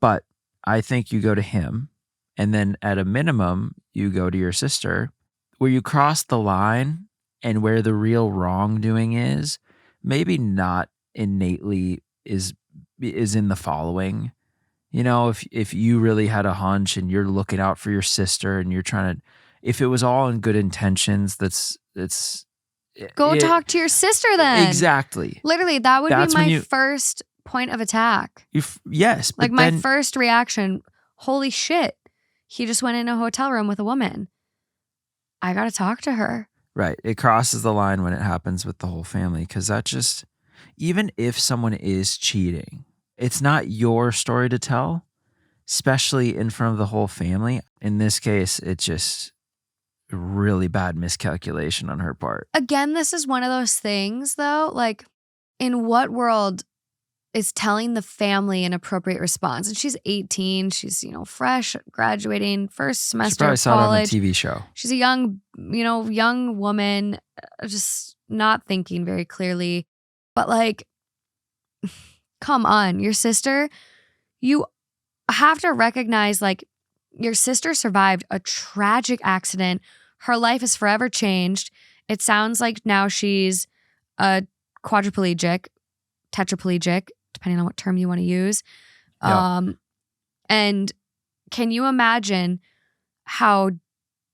But I think you go to him, and then at a minimum, you go to your sister. Where you cross the line and where the real wrongdoing is, maybe not innately is in the following. You know, if you really had a hunch and you're looking out for your sister and you're trying to, if it was all in good intentions, Go talk to your sister then. Exactly. Literally, that would be my first point of attack. Yes. Like my first reaction, holy shit, he just went in a hotel room with a woman. I got to talk to her. Right. It crosses the line when it happens with the whole family, because that just, even if someone is cheating, it's not your story to tell, especially in front of the whole family. In this case, it's just really bad miscalculation on her part. Again, this is one of those things, though, like, in what world is telling the family an appropriate response? And she's 18. She's, fresh, graduating, first She semester probably of saw it on a college. TV show. She's a young woman, just not thinking very clearly. But like, come on, your sister, you have to recognize, like, your sister survived a tragic accident. Her life is forever changed. It sounds like now she's a quadriplegic, tetraplegic, depending on what term you want to use. Yep. And can you imagine how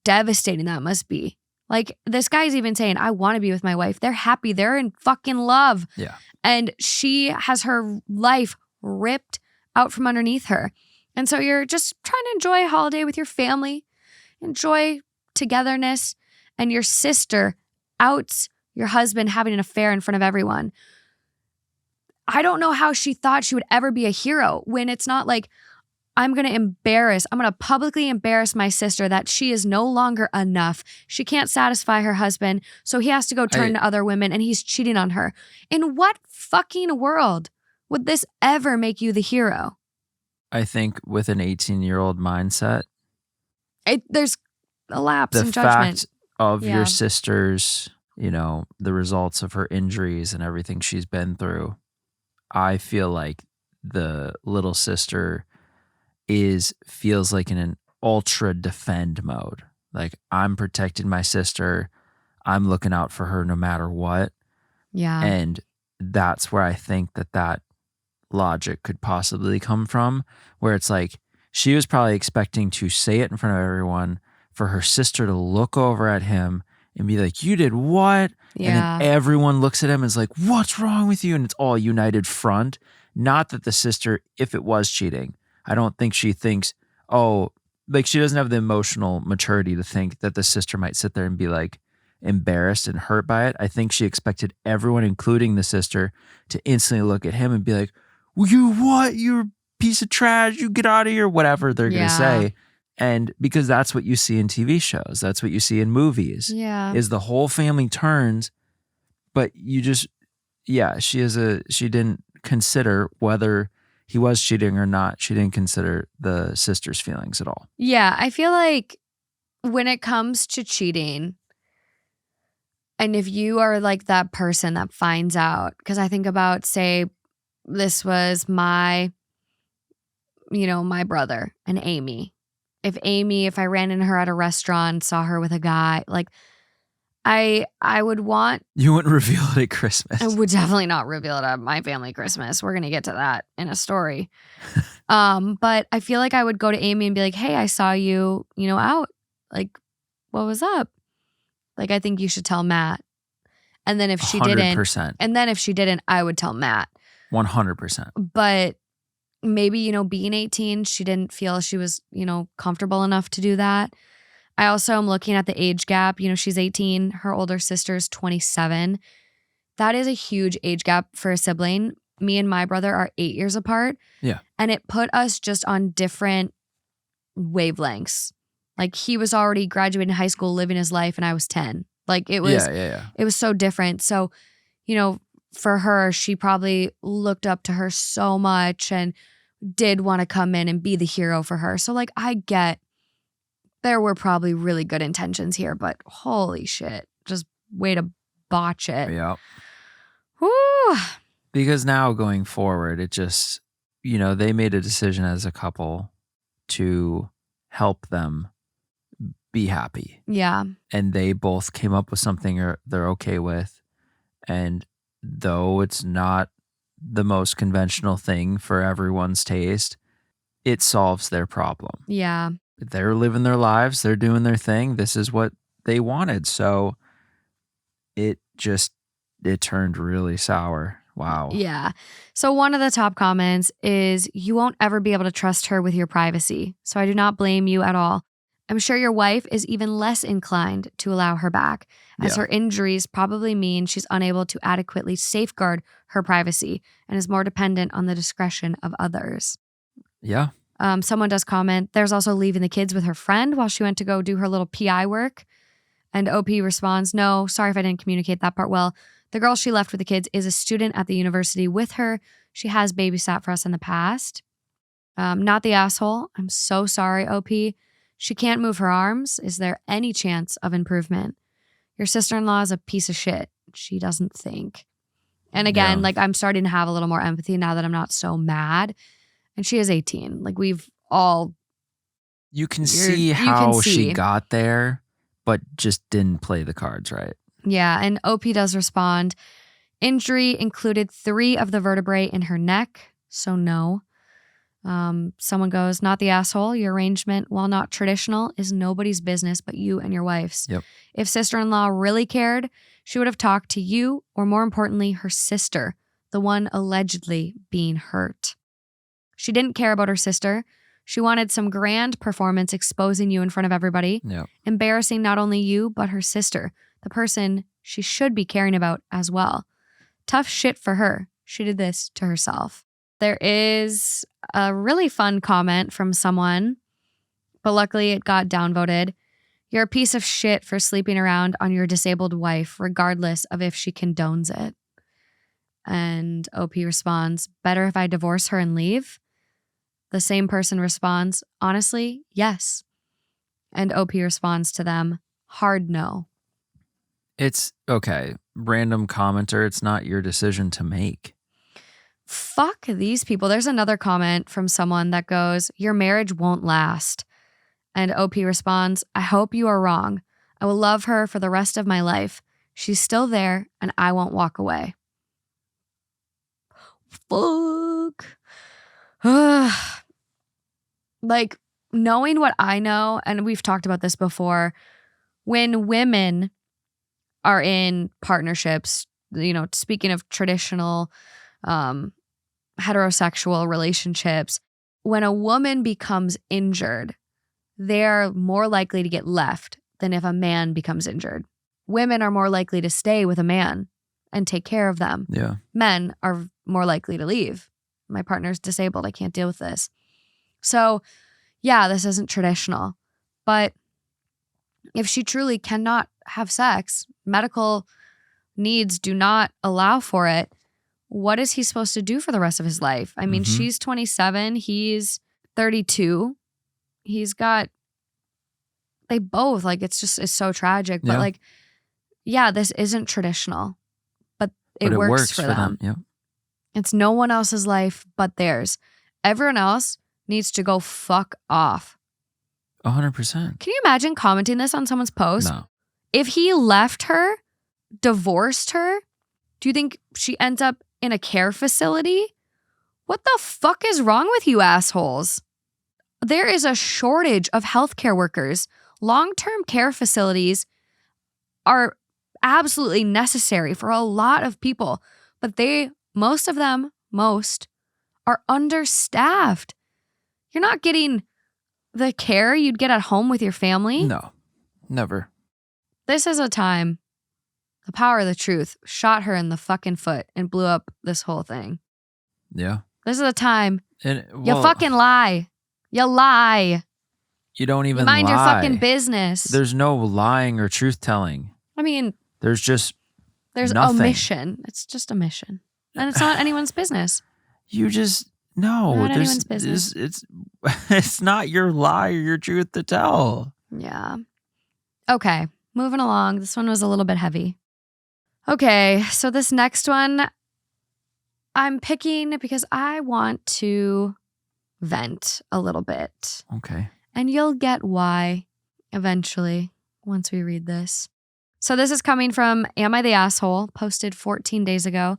devastating that must be? Like, this guy's even saying, I want to be with my wife. They're happy. They're in fucking love. Yeah. And she has her life ripped out from underneath her. And so you're just trying to enjoy a holiday with your family, enjoy togetherness, and your sister outs your husband having an affair in front of everyone. I don't know how she thought she would ever be a hero when it's not like, I'm going to publicly embarrass my sister that she is no longer enough. She can't satisfy her husband, so he has to go turn to other women, and he's cheating on her. In what fucking world would this ever make you the hero? I think with an 18-year-old mindset, There's a lapse the in judgment. fact of Yeah. your sister's, the results of her injuries and everything she's been through, I feel like the little sister feels like in an ultra defend mode. Like, I'm protecting my sister. I'm looking out for her no matter what. Yeah. And that's where I think that logic could possibly come from, where it's like she was probably expecting to say it in front of everyone, for her sister to look over at him and be like, you did what? Yeah. And then everyone looks at him and is like, what's wrong with you? And it's all united front. Not that the sister, if it was cheating, I don't think she thinks, she doesn't have the emotional maturity to think that the sister might sit there and be like embarrassed and hurt by it. I think she expected everyone, including the sister, to instantly look at him and be like, well, you what? You're a piece of trash. You get out of here, whatever they're going to say. And because that's what you see in TV shows. That's what you see in movies. Yeah. Is the whole family turns, but you just, she didn't consider whether he was cheating or not. She didn't consider the sister's feelings at all. Yeah. I feel like when it comes to cheating, and if you are like that person that finds out, because I think about, say, this was my brother and Amy. If I ran into her at a restaurant, saw her with a guy, like, I would want... You wouldn't reveal it at Christmas. I would definitely not reveal it at my family Christmas. We're going to get to that in a story. But I feel like I would go to Amy and be like, hey, I saw you, out. Like, what was up? Like, I think you should tell Matt. And then if she 100%. didn't, I would tell Matt. 100%. But maybe, being 18, she didn't feel she was, comfortable enough to do that. I also am looking at the age gap. She's 18. Her older sister's 27. That is a huge age gap for a sibling. Me and my brother are 8 years apart. Yeah. And it put us just on different wavelengths. Like, he was already graduating high school, living his life, and I was 10. Like, it was, It was so different. So, for her, she probably looked up to her so much and did want to come in and be the hero for her. So, like, I get there were probably really good intentions here, but holy shit, just way to botch it. Yeah. Woo. Because now going forward, it just, they made a decision as a couple to help them be happy. Yeah. And they both came up with something they're okay with. And though it's not the most conventional thing for everyone's taste, it solves their problem. Yeah. They're living their lives. They're doing their thing. This is what they wanted. So it turned really sour. Wow. Yeah. So one of the top comments is, you won't ever be able to trust her with your privacy. So I do not blame you at all. I'm sure your wife is even less inclined to allow her back, as her injuries probably mean she's unable to adequately safeguard her privacy and is more dependent on the discretion of others. Yeah. Someone does comment, there's also leaving the kids with her friend while she went to go do her little PI work. And OP responds, no, sorry if I didn't communicate that part well. The girl she left with the kids is a student at the university with her. She has babysat for us in the past. Not the asshole. I'm so sorry, OP. She can't move her arms. Is there any chance of improvement? Your sister-in-law is a piece of shit. She doesn't think. And again, I'm starting to have a little more empathy now that I'm not so mad. And she is 18. We've all... You can see how she got there, but just didn't play the cards right. Yeah, and OP does respond. Injury included 3 of the vertebrae in her neck, so no. Someone goes, not the asshole. Your arrangement, while not traditional, is nobody's business but you and your wife's. Yep. If sister-in-law really cared, she would have talked to you, or more importantly, her sister, the one allegedly being hurt. She didn't care about her sister. She wanted some grand performance exposing you in front of everybody, embarrassing not only you, but her sister, the person she should be caring about as well. Tough shit for her. She did this to herself. There is a really fun comment from someone, but luckily it got downvoted. You're a piece of shit for sleeping around on your disabled wife, regardless of if she condones it. And OP responds, better if I divorce her and leave? The same person responds, honestly, yes. And OP responds to them, hard no. It's okay. Random commenter, it's not your decision to make. Fuck these people. There's another comment from someone that goes, your marriage won't last. And OP responds, I hope you are wrong. I will love her for the rest of my life. She's still there and I won't walk away. Fuck. Knowing what I know, and we've talked about this before, when women are in partnerships, speaking of traditional heterosexual relationships, when a woman becomes injured, they're more likely to get left than if a man becomes injured. Women are more likely to stay with a man and take care of them. Yeah. Men are more likely to leave. My partner's disabled. I can't deal with this. So, yeah, this isn't traditional. But if she truly cannot have sex, medical needs do not allow for it, what is he supposed to do for the rest of his life? I mean, she's 27. He's 32. He's got... They both, it's so tragic. But, this isn't traditional. But it works for them. Yeah. It's no one else's life but theirs. Everyone else needs to go fuck off. 100%. Can you imagine commenting this on someone's post? No. If he left her, divorced her, do you think she ends up in a care facility? What the fuck is wrong with you assholes? There is a shortage of healthcare workers. Long-term care facilities are absolutely necessary for a lot of people, but most of them are understaffed. You're not getting the care you'd get at home with your family. No, never. This is a time the power of the truth shot her in the fucking foot and blew up this whole thing. Yeah. This is a time you fucking lie. You lie. You don't even mind lie. Your fucking business. There's no lying or truth telling. I mean, there's nothing. Omission. It's just omission. And it's not anyone's business. Not anyone's business. It's not your lie or your truth to tell. Yeah. Okay, moving along. This one was a little bit heavy. Okay, so this next one I'm picking because I want to vent a little bit. Okay. And you'll get why eventually once we read this. So this is coming from Am I the Asshole, posted 14 days ago.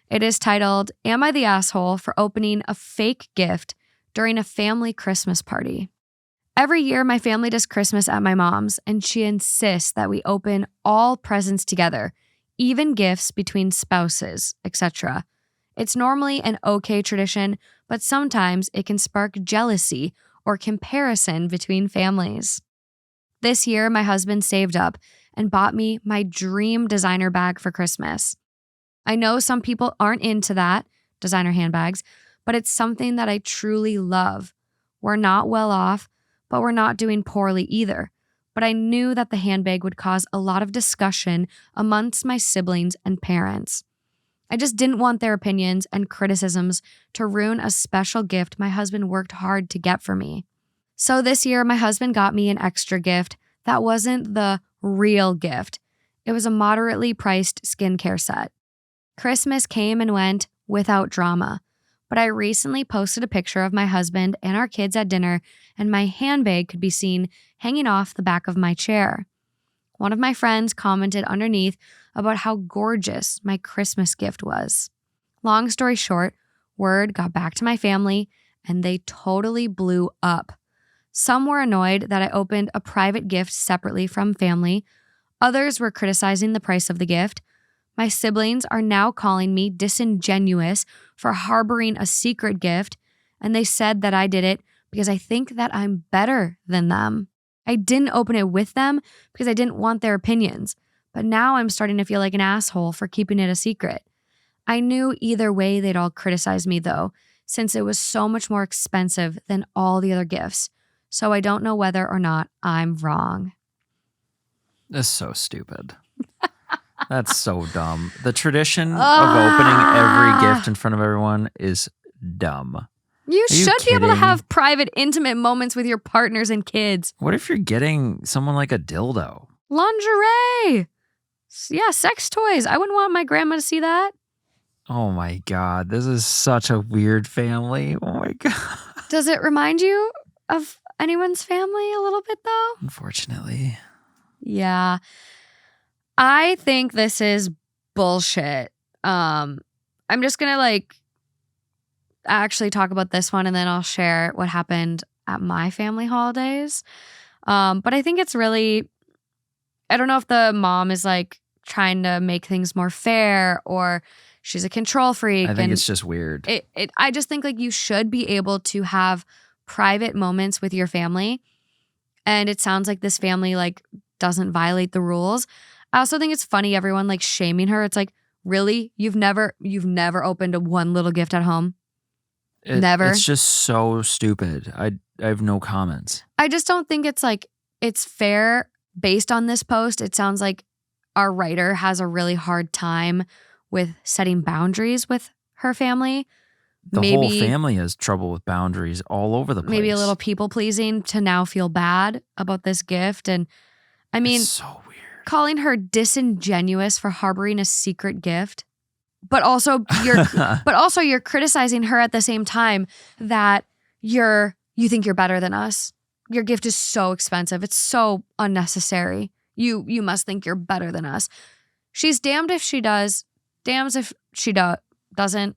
It is titled, Am I the Asshole for Opening a Fake Gift During a Family Christmas Party? Every year, my family does Christmas at my mom's, and she insists that we open all presents together, even gifts between spouses, etc. It's normally an okay tradition, but sometimes it can spark jealousy or comparison between families. This year, my husband saved up and bought me my dream designer bag for Christmas. I know some people aren't into that, designer handbags, but it's something that I truly love. We're not well off, but we're not doing poorly either. But I knew that the handbag would cause a lot of discussion amongst my siblings and parents. I just didn't want their opinions and criticisms to ruin a special gift my husband worked hard to get for me. So this year, my husband got me an extra gift that wasn't the real gift. It was a moderately priced skincare set. Christmas came and went without drama, but I recently posted a picture of my husband and our kids at dinner, and my handbag could be seen hanging off the back of my chair. One of my friends commented underneath about how gorgeous my Christmas gift was. Long story short, word got back to my family, and they totally blew up. Some were annoyed that I opened a private gift separately from family. Others were criticizing the price of the gift. My siblings are now calling me disingenuous for harboring a secret gift, and they said that I did it because I think that I'm better than them. I didn't open it with them because I didn't want their opinions, but now I'm starting to feel like an asshole for keeping it a secret. I knew either way they'd all criticize me though, since it was so much more expensive than all the other gifts, so I don't know whether or not I'm wrong. That's so stupid. That's so dumb. The tradition of opening every gift in front of everyone is dumb. You should be able to have private, intimate moments with your partners and kids. What if you're getting someone like a dildo? Lingerie. Yeah, sex toys. I wouldn't want my grandma to see that. Oh my God. This is such a weird family. Oh my God. Does it remind you of anyone's family a little bit though? Unfortunately. Yeah. I think this is bullshit. I'm just going to actually talk about this one and then I'll share what happened at my family holidays. But I think it's really, I don't know if the mom is trying to make things more fair or she's a control freak. I think it's just weird. I just think you should be able to have private moments with your family. And it sounds like this family doesn't violate the rules. I also think it's funny everyone shaming her. It's really? You've never opened a one little gift at home? Never? It's just so stupid. I have no comments. I just don't think it's fair based on this post. It sounds like our writer has a really hard time with setting boundaries with her family. The whole family has trouble with boundaries all over the place. Maybe a little people pleasing to now feel bad about this gift. And I mean, it's so weird. Calling her disingenuous for harboring a secret gift, but also you're criticizing her at the same time that you think you're better than us. Your gift is so expensive. It's so unnecessary. You must think you're better than us. She's damned if she does, damned if she doesn't.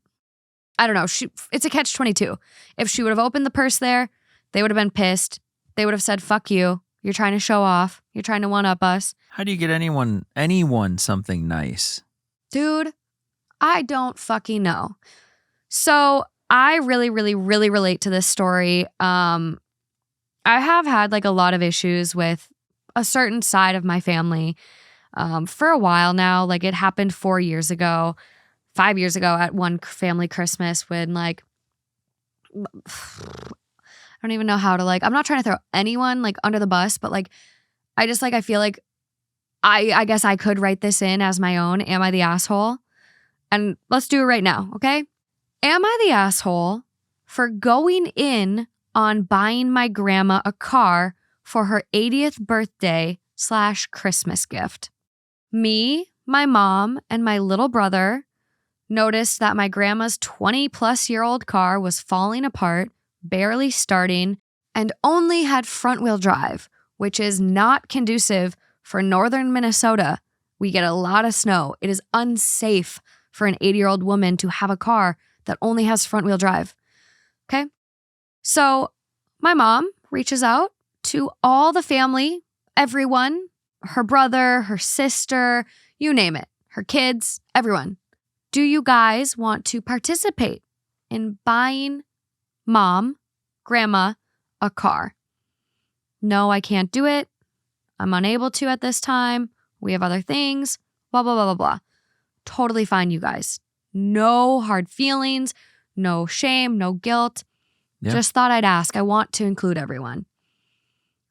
I don't know. It's a catch-22. If she would have opened the purse there, they would have been pissed. They would have said, "Fuck you. You're trying to show off. You're trying to one-up us." How do you get anyone something nice? Dude, I don't fucking know. So I really, really, really relate to this story. I have had a lot of issues with a certain side of my family for a while now. It happened 5 years ago at one family Christmas when I don't even know how to I'm not trying to throw anyone under the bus, but I just I feel I guess I could write this in as my own. Am I the asshole? And let's do it right now, okay? Am I the asshole for going in on buying my grandma a car for her 80th birthday / Christmas gift? Me, my mom, and my little brother noticed that my grandma's 20-plus-year-old car was falling apart, barely starting, and only had front-wheel drive, which is not conducive for northern Minnesota. We get a lot of snow. It is unsafe for an 80-year-old woman to have a car that only has front-wheel drive. Okay? So my mom reaches out to all the family, everyone, her brother, her sister, you name it, her kids, everyone. Do you guys want to participate in buying mom, grandma, a car? No, I can't do it. I'm unable to at this time. We have other things, blah, blah, blah, blah, blah. Totally fine, you guys. No hard feelings, no shame, no guilt. Yeah. Just thought I'd ask. I want to include everyone.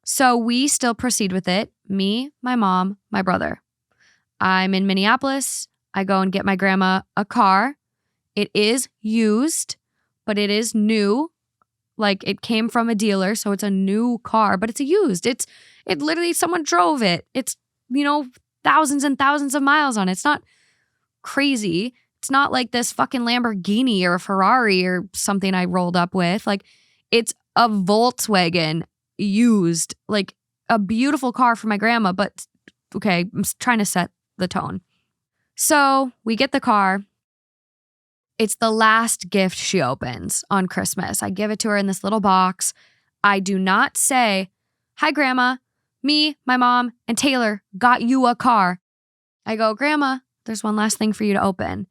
So we still proceed with it. Me, my mom, my brother. I'm in Minneapolis. I go and get my grandma a car. It is used, but it is new. Like it came from a dealer, so it's a new car, but it's a used. It literally, someone drove it. It's, thousands and thousands of miles on it. It's not crazy. It's not like this fucking Lamborghini or a Ferrari or something I rolled up with. Like it's a Volkswagen used, like a beautiful car for my grandma, but okay, I'm trying to set the tone. So we get the car. It's the last gift she opens on Christmas. I give it to her in this little box. I do not say, "Hi, Grandma. Me, my mom, and Taylor got you a car." I go, "Grandma, there's one last thing for you to open."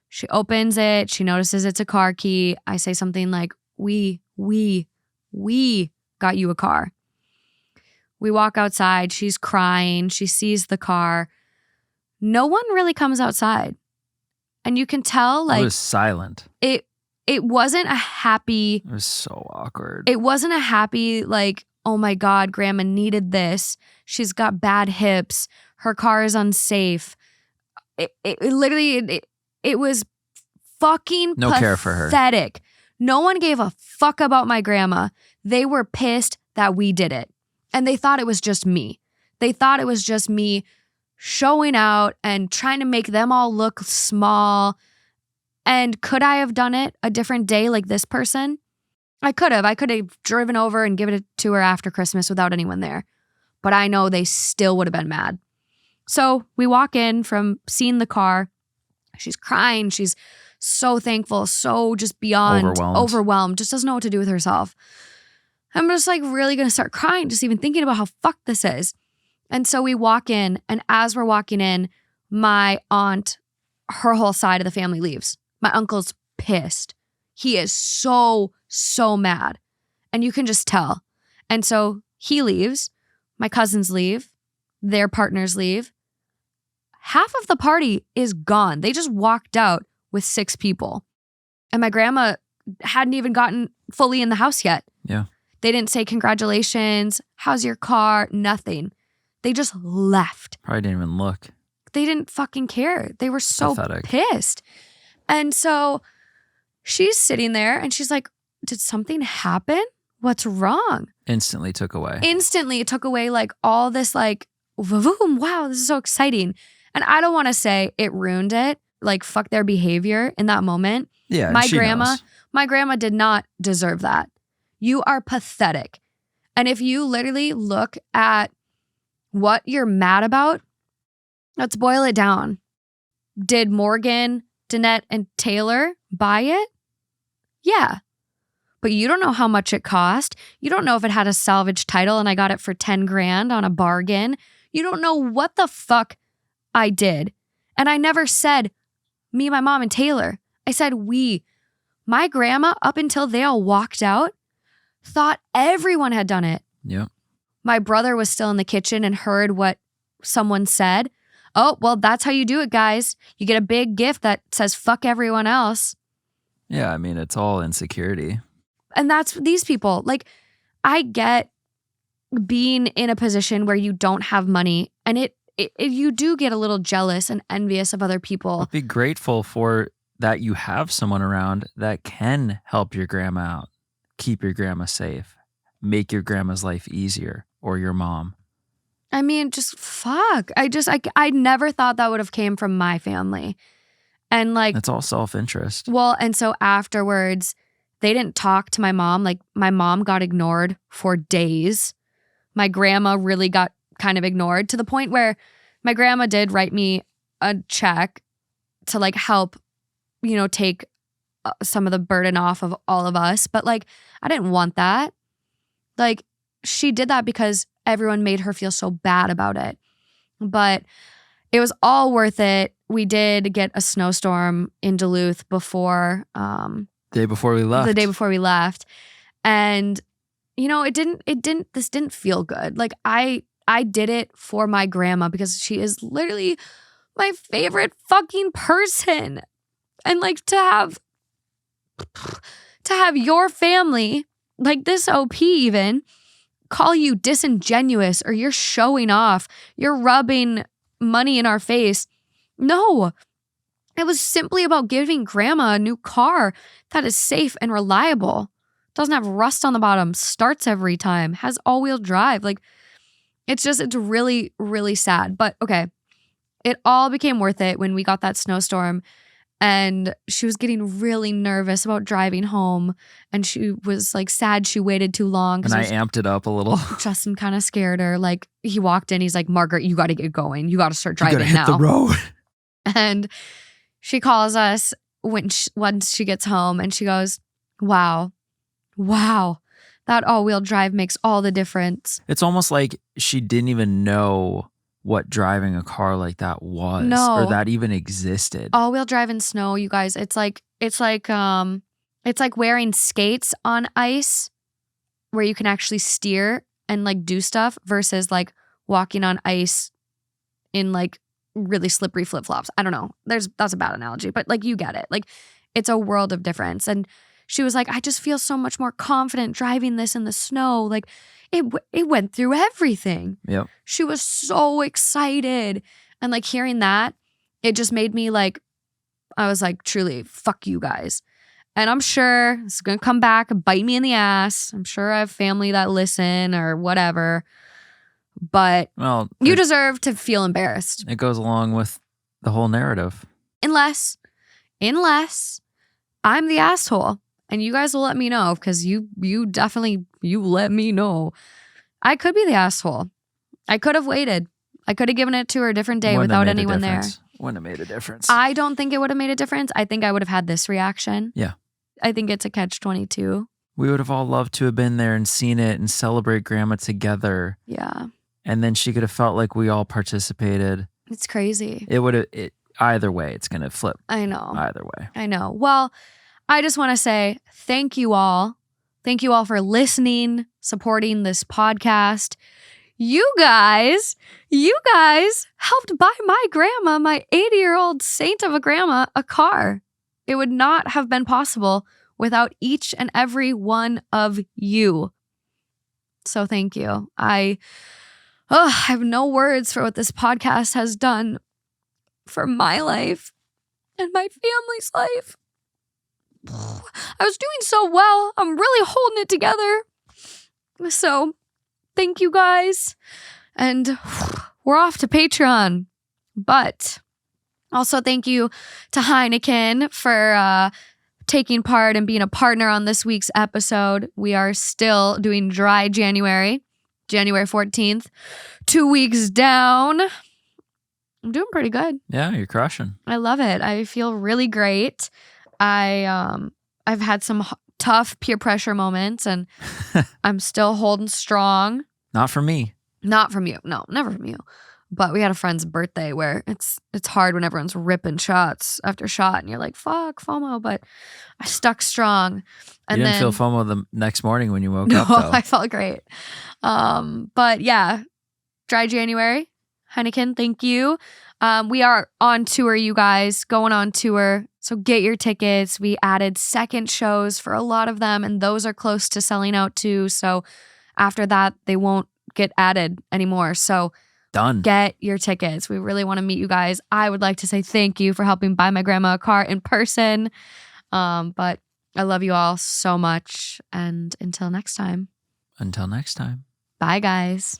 She opens it. She notices it's a car key. I say something like, we got you a car." We walk outside. She's crying. She sees the car. No one really comes outside. And you can tell, like, it was silent. It wasn't a happy. It was so awkward. It wasn't a happy, like, oh my God, Grandma needed this. She's got bad hips. Her car is unsafe. It literally, it was fucking no care for her. Pathetic. No one gave a fuck about my grandma. They were pissed that we did it. And they thought it was just me. They thought it was just me showing out and trying to make them all look small. And could I have done it a different day like this person? I could have. I could have driven over and given it to her after Christmas without anyone there. But I know they still would have been mad. So we walk in from seeing the car. She's crying. She's so thankful, so just beyond overwhelmed, just doesn't know what to do with herself. I'm just like really going to start crying just even thinking about how fucked this is. And so we walk in, and as we're walking in, my aunt, her whole side of the family leaves. My uncle's pissed. He is so mad. And you can just tell. And so he leaves. My cousins leave. Their partners leave. Half of the party is gone. They just walked out with 6 people. And my grandma hadn't even gotten fully in the house yet. Yeah. They didn't say congratulations. How's your car? Nothing. They just left. Probably didn't even look. They didn't fucking care. They were so pathetic. Pissed. And so she's sitting there and she's like, did something happen? What's wrong? Instantly took away. Instantly it took away like all this like, wow, this is so exciting. And I don't want to say it ruined it, like fuck their behavior in that moment. Yeah, my grandma did not deserve that. You are pathetic. And if you literally look at what you're mad about, let's boil it down. Did Morgan, Danette, and Taylor buy it? Yeah. But you don't know how much it cost. You don't know if it had a salvage title and I got it for 10 grand on a bargain. You don't know what the fuck I did. And I never said me, my mom, and Taylor. I said we. My grandma, up until they all walked out, thought everyone had done it. Yeah. My brother was still in the kitchen and heard what someone said. Oh, well, that's how you do it, guys. You get a big gift that says fuck everyone else. Yeah, I mean, it's all insecurity. And that's these people. Like, I get being in a position where you don't have money and you do get a little jealous and envious of other people. But be grateful for that you have someone around that can help your grandma out, keep your grandma safe, make your grandma's life easier, or your mom. I mean, just fuck. I never thought that would have came from my family. And like, it's all self-interest. Well, and so afterwards, they didn't talk to my mom. Like my mom got ignored for days. My grandma really got kind of ignored to the point where my grandma did write me a check to like help, take some of the burden off of all of us. But like, I didn't want that. Like she did that because everyone made her feel so bad about it. But it was all worth it. We did get a snowstorm in Duluth before the day before we left. And this didn't feel good. Like I I did it for my grandma because she is literally my favorite fucking person. And like to have your family, like this OP even, call you disingenuous or you're showing off, you're rubbing money in our face. No, it was simply about giving grandma a new car that is safe and reliable, doesn't have rust on the bottom, starts every time, has all-wheel drive. Like, it's really, really sad. But okay, it all became worth it when we got that snowstorm and she was getting really nervous about driving home and she was like sad she waited too long. And I amped it up a little. Justin kind of scared her. Like, he walked in, he's like, Margaret, you got to get going. You got to start driving now. You got to hit the road. And she calls us once she gets home and she goes, wow, that all-wheel drive makes all the difference. It's almost like she didn't even know what driving a car like that was or that even existed. All-wheel drive in snow, you guys, it's like wearing skates on ice where you can actually steer and like do stuff versus like walking on ice in like really slippery flip-flops. I don't know. That's a bad analogy, but like you get it. Like, it's a world of difference. And she was like, I just feel so much more confident driving this in the snow. Like, it went through everything. Yep. She was so excited. And like hearing that, it just made me like, I was like, truly, fuck you guys. And I'm sure it's going to come back and bite me in the ass. I'm sure I have family that listen or whatever. But you deserve to feel embarrassed. It goes along with the whole narrative. Unless I'm the asshole. And you guys will let me know because you let me know. I could be the asshole. I could have waited. I could have given it to her a different day without anyone there. Wouldn't have made a difference. I don't think it would have made a difference. I think I would have had this reaction. Yeah. I think it's a catch-22. We would have all loved to have been there and seen it and celebrate grandma together. Yeah. And then she could have felt like we all participated. It's crazy. Either way, it's going to flip. I know. Either way. I know. Well, I just want to say thank you all. Thank you all for listening, supporting this podcast. You guys helped buy my grandma, my 80-year-old saint of a grandma, a car. It would not have been possible without each and every one of you. So thank you. I have no words for what this podcast has done for my life and my family's life. I was doing so well. I'm really holding it together. So thank you guys. And we're off to Patreon. But also thank you to Heineken for taking part and being a partner on this week's episode. We are still doing dry January 14th. 2 weeks down. I'm doing pretty good. Yeah, you're crushing. I love it. I feel really great. I've had some tough peer pressure moments and I'm still holding strong. Not from me. Not from you. No, never from you. But we had a friend's birthday where it's hard when everyone's ripping shots after shot and you're like, fuck, FOMO. But I stuck strong. And you didn't feel FOMO the next morning when you woke up, though. I felt great. But yeah, dry January. Heineken, thank you. We are on tour, you guys, going on tour. So get your tickets. We added second shows for a lot of them, and those are close to selling out too. So after that, they won't get added anymore. So done. Get your tickets. We really want to meet you guys. I would like to say thank you for helping buy my grandma a car in person. But I love you all so much. And until next time. Until next time. Bye, guys.